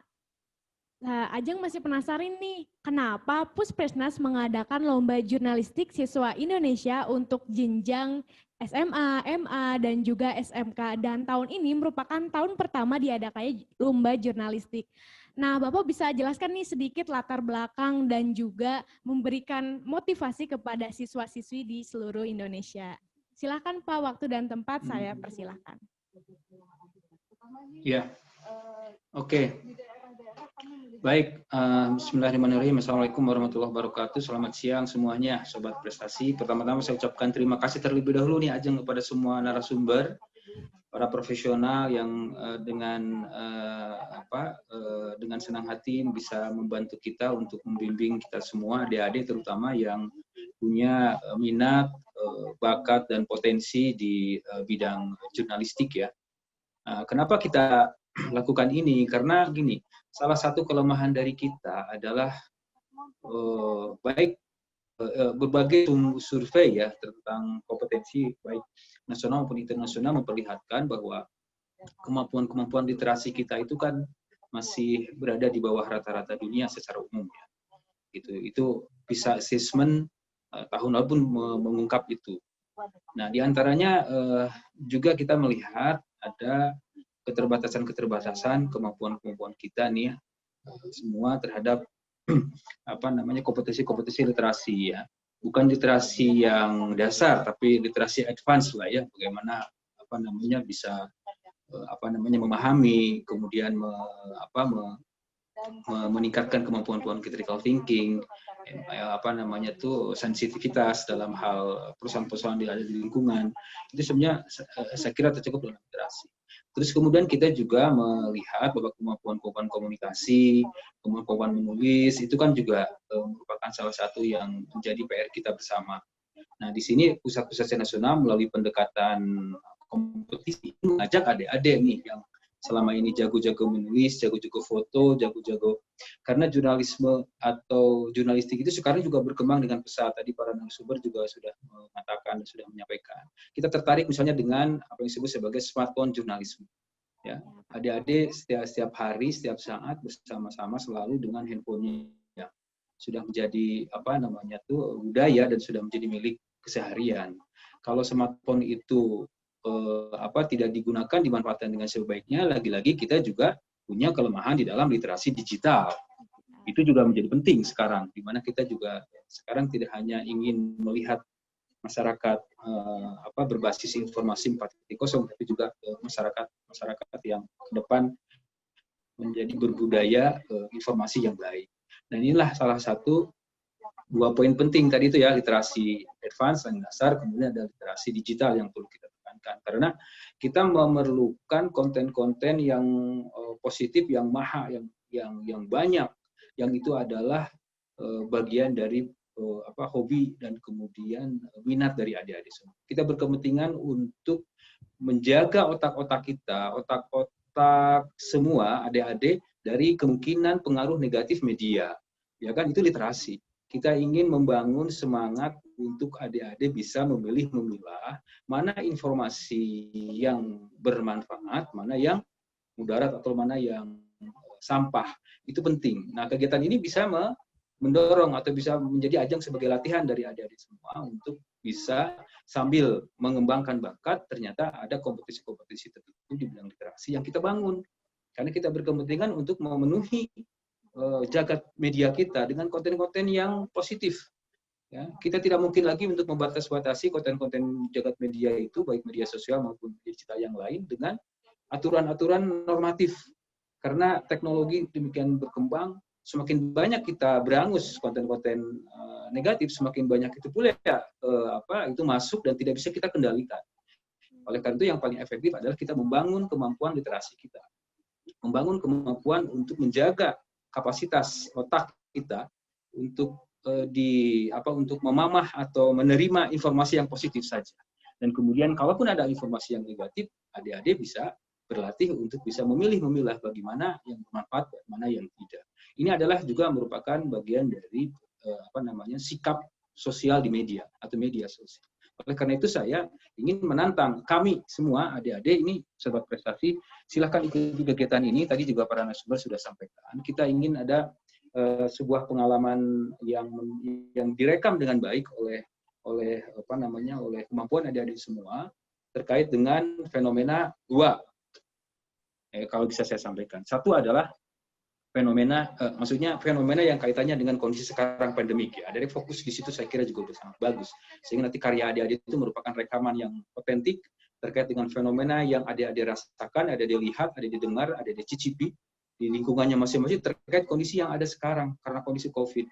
S3: Ajeng masih penasaran nih, kenapa Puspresnas mengadakan lomba jurnalistik siswa Indonesia untuk jenjang SMA, MA, dan juga SMK. Dan tahun ini merupakan tahun pertama diadakannya lomba jurnalistik. Nah, Bapak bisa jelaskan nih sedikit latar belakang dan juga memberikan motivasi kepada siswa-siswi di seluruh Indonesia. Silakan Pak, waktu dan tempat saya persilahkan.
S7: Ya, oke. Baik, bismillahirrahmanirrahim. Assalamualaikum warahmatullahi wabarakatuh. Selamat siang semuanya, Sobat Prestasi. Pertama-tama saya ucapkan terima kasih terlebih dahulu nih Ajeng kepada semua narasumber, para profesional yang dengan senang hati bisa membantu kita untuk membimbing kita semua adik-adik terutama yang punya minat, bakat dan potensi di bidang jurnalistik ya. Kenapa kita lakukan ini? Karena gini, salah satu kelemahan dari kita adalah berbagai survei ya tentang kompetensi baik nasional maupun internasional memperlihatkan bahwa kemampuan literasi kita itu kan masih berada di bawah rata-rata dunia secara umum ya. Itu bisa assessment tahun lalu pun mengungkap itu. Nah, diantaranya juga kita melihat ada keterbatasan kemampuan kita nih ya, semua terhadap kompetensi literasi ya. Bukan literasi yang dasar tapi literasi advance lah ya, bagaimana bisa memahami, kemudian meningkatkan kemampuan critical thinking, sensitivitas dalam hal persoalan-persoalan yang ada di lingkungan. Itu sebenarnya saya kira tercukup dalam literasi. Terus kemudian kita juga melihat bahwa kemampuan komunikasi, kemampuan menulis itu kan juga merupakan salah satu yang menjadi PR kita bersama. Nah, di sini Pusat Prestasi Nasional melalui pendekatan kompetisi mengajak adik-adik nih yang selama ini jago-jago menulis, jago-jago foto, jago-jago, karena jurnalisme atau jurnalistik itu sekarang juga berkembang dengan pesat. Tadi para narasumber juga sudah mengatakan dan sudah menyampaikan. Kita tertarik misalnya dengan apa yang disebut sebagai smartphone jurnalisme. Ya, adik-adik setiap hari, setiap saat bersama-sama selalu dengan handphonenya. Ya, sudah menjadi budaya dan sudah menjadi milik keseharian. Kalau smartphone itu tidak digunakan, dimanfaatkan dengan sebaiknya, lagi-lagi kita juga punya kelemahan di dalam literasi digital. Itu juga menjadi penting sekarang, di mana kita juga sekarang tidak hanya ingin melihat masyarakat berbasis informasi 4.0, tapi juga masyarakat yang ke depan menjadi berbudaya informasi yang baik. Dan inilah salah satu dua poin penting tadi itu ya, literasi advance dan dasar, kemudian ada literasi digital yang perlu kita tekankan. Karena kita memerlukan konten-konten yang positif, yang yang banyak, yang itu adalah bagian dari hobi dan kemudian minat dari adik-adik semua. Kita berkepentingan untuk menjaga otak-otak kita, otak-otak semua adik-adik dari kemungkinan pengaruh negatif media. Ya kan, itu literasi. Kita ingin membangun semangat untuk adik-adik bisa memilih memilah mana informasi yang bermanfaat, mana yang mudarat atau mana yang sampah. Itu penting. Nah, kegiatan ini bisa mendorong atau bisa menjadi ajang sebagai latihan dari adik-adik semua untuk bisa sambil mengembangkan bakat, ternyata ada kompetisi-kompetisi tertentu di bidang literasi yang kita bangun. Karena kita berkepentingan untuk memenuhi jagat media kita dengan konten-konten yang positif. Ya, kita tidak mungkin lagi untuk membatas-batasi konten-konten jagat media itu, baik media sosial maupun digital yang lain, dengan aturan-aturan normatif. Karena teknologi demikian berkembang, semakin banyak kita berangus konten-konten negatif, semakin banyak itu pula itu masuk dan tidak bisa kita kendalikan. Oleh karena itu yang paling efektif adalah kita membangun kemampuan literasi kita, membangun kemampuan untuk menjaga kapasitas otak kita untuk untuk memamah atau menerima informasi yang positif saja. Dan kemudian kalaupun ada informasi yang negatif, adik-adik bisa berlatih untuk bisa memilah bagaimana yang bermanfaat dan mana yang tidak. Ini adalah juga merupakan bagian dari sikap sosial di media atau media sosial. Oleh karena itu saya ingin menantang kami semua adik-adik ini sobat prestasi, silakan ikuti kegiatan ini. Tadi juga para narasumber sudah sampaikan. Kita ingin ada sebuah pengalaman yang direkam dengan baik oleh kemampuan adik-adik semua terkait dengan fenomena dua. Kalau bisa saya sampaikan. Satu adalah fenomena yang kaitannya dengan kondisi sekarang pandemik ya. Dari fokus di situ saya kira juga sangat bagus. Sehingga nanti karya adik-adik itu merupakan rekaman yang otentik terkait dengan fenomena yang adik-adik rasakan, adik-adik lihat, adik-adik dengar, adik-adik cicipi di lingkungannya masing-masing terkait kondisi yang ada sekarang karena kondisi COVID.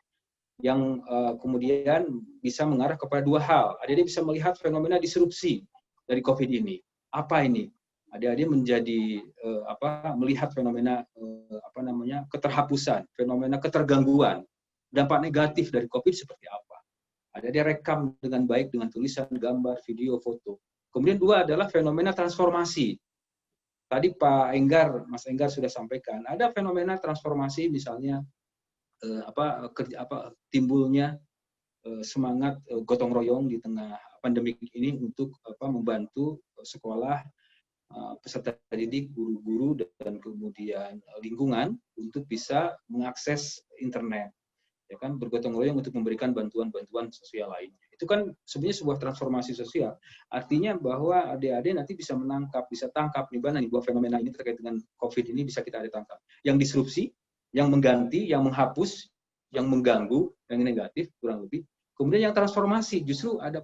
S7: Yang kemudian bisa mengarah kepada dua hal. Adik-adik bisa melihat fenomena disrupsi dari COVID ini. Apa ini? Adik-adik menjadi melihat fenomena keterhapusan, fenomena ketergangguan, dampak negatif dari COVID seperti apa. Adik-adik rekam dengan baik dengan tulisan, gambar, video, foto. Kemudian dua adalah fenomena transformasi. Tadi Mas Enggar sudah sampaikan, ada fenomena transformasi misalnya timbulnya semangat gotong royong di tengah pandemik ini untuk membantu sekolah, peserta didik, guru-guru, dan kemudian lingkungan untuk bisa mengakses internet, ya kan, bergotong royong untuk memberikan bantuan-bantuan sosial lainnya. Itu kan sebenarnya sebuah transformasi sosial. Artinya bahwa adik-adik nanti bisa tangkap di mana nih bahwa fenomena ini terkait dengan COVID ini bisa kita tangkap. Yang disrupsi, yang mengganti, yang menghapus, yang mengganggu, yang negatif kurang lebih. Kemudian yang transformasi justru ada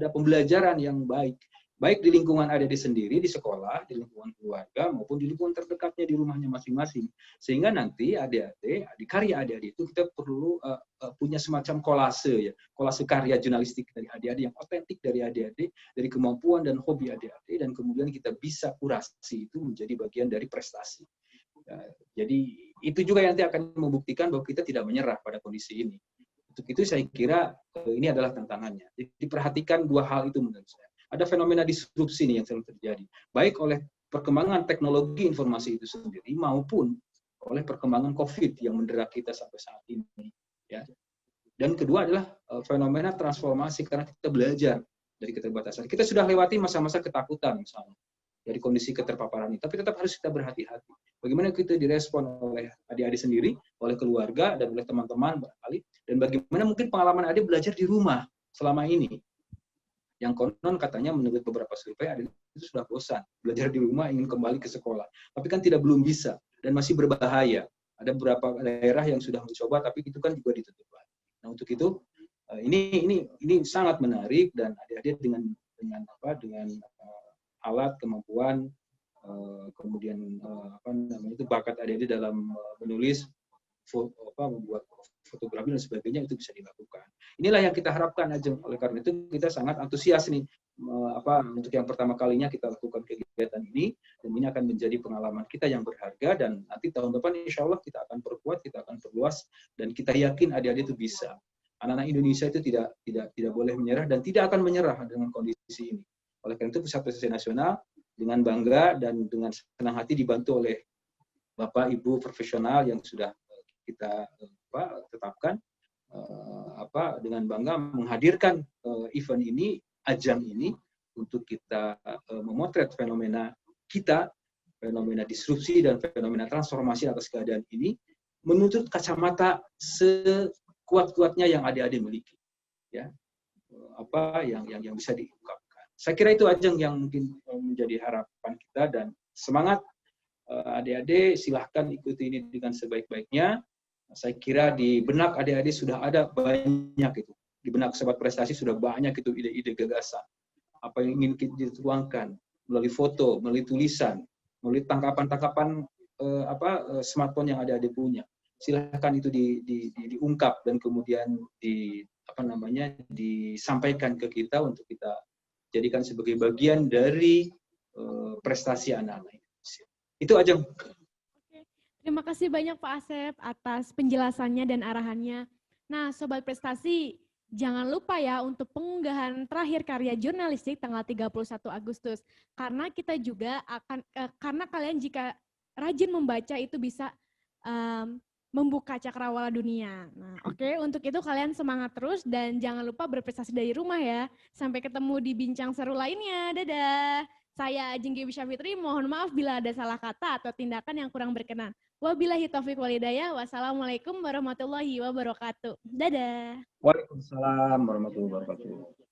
S7: pembelajaran yang baik. Baik di lingkungan adik-adik sendiri, di sekolah, di lingkungan keluarga, maupun di lingkungan terdekatnya di rumahnya masing-masing. Sehingga nanti adik-adik, di karya adik-adik itu kita perlu punya semacam kolase karya jurnalistik dari adik-adik yang otentik dari adik-adik, dari kemampuan dan hobi adik-adik, dan kemudian kita bisa kurasi itu menjadi bagian dari prestasi. Jadi itu juga yang nanti akan membuktikan bahwa kita tidak menyerah pada kondisi ini. Untuk itu saya kira ini adalah tantangannya. Jadi diperhatikan dua hal itu menurut saya. Ada fenomena disrupsi nih yang sering terjadi, baik oleh perkembangan teknologi informasi itu sendiri maupun oleh perkembangan COVID yang mendera kita sampai saat ini. Ya. Dan kedua adalah fenomena transformasi karena kita belajar dari keterbatasan. Kita sudah lewati masa-masa ketakutan misalnya dari kondisi keterpaparan ini, tapi tetap harus kita berhati-hati. Bagaimana kita direspon oleh adik-adik sendiri, oleh keluarga, dan oleh teman-teman barangkali, dan bagaimana mungkin pengalaman adik belajar di rumah selama ini. Yang konon katanya menurut beberapa survei adik itu sudah bosan belajar di rumah, ingin kembali ke sekolah, tapi kan belum bisa dan masih berbahaya. Ada beberapa daerah yang sudah mencoba, tapi itu kan juga ditutup. Nah untuk itu ini sangat menarik, dan adik-adik dengan alat, kemampuan, kemudian bakat adik-adik dalam menulis, membuat fotografi dan sebagainya, itu bisa dilakukan. Inilah yang kita harapkan, Ajeng. Oleh karena itu kita sangat antusias nih untuk yang pertama kalinya kita lakukan kegiatan ini, dan ini akan menjadi pengalaman kita yang berharga, dan nanti tahun depan insya Allah kita akan perkuat, kita akan perluas, dan kita yakin adik-adik itu bisa. Anak-anak Indonesia itu tidak boleh menyerah dan tidak akan menyerah dengan kondisi ini. Oleh karena itu Pusat Prestasi Nasional dengan bangga dan dengan senang hati dibantu oleh Bapak Ibu profesional yang sudah kita tetapkan, dengan bangga menghadirkan event ini, ajang ini, untuk kita memotret fenomena kita, fenomena disrupsi dan fenomena transformasi atas keadaan ini, menuntut kacamata sekuat-kuatnya yang adik-adik miliki, ya, yang bisa diungkapkan. Saya kira itu ajang yang mungkin menjadi harapan kita, dan semangat adik-adik silahkan ikuti ini dengan sebaik-baiknya. Saya kira di benak adik-adik sudah ada banyak itu. Di benak Sobat Prestasi sudah banyak itu ide-ide gagasan. Apa yang ingin kita dituangkan melalui foto, melalui tulisan, melalui tangkapan-tangkapan smartphone yang adik-adik punya. Silahkan itu diungkap dan kemudian disampaikan ke kita untuk kita jadikan sebagai bagian dari prestasi anak-anak Indonesia. Itu aja.
S3: Terima kasih banyak Pak Asep atas penjelasannya dan arahannya. Nah, Sobat Prestasi, jangan lupa ya untuk pengunggahan terakhir karya jurnalistik tanggal 31 Agustus. Karena kita juga karena kalian jika rajin membaca itu bisa membuka cakrawala dunia. Nah, oke, untuk itu kalian semangat terus dan jangan lupa berprestasi dari rumah ya. Sampai ketemu di bincang seru lainnya. Dadah. Saya Jenggi Bisha Fitri, mohon maaf bila ada salah kata atau tindakan yang kurang berkenan. Wabillahi taufiq wal hidayah. Wassalamualaikum warahmatullahi wabarakatuh. Dadah.
S7: Waalaikumsalam warahmatullahi wabarakatuh.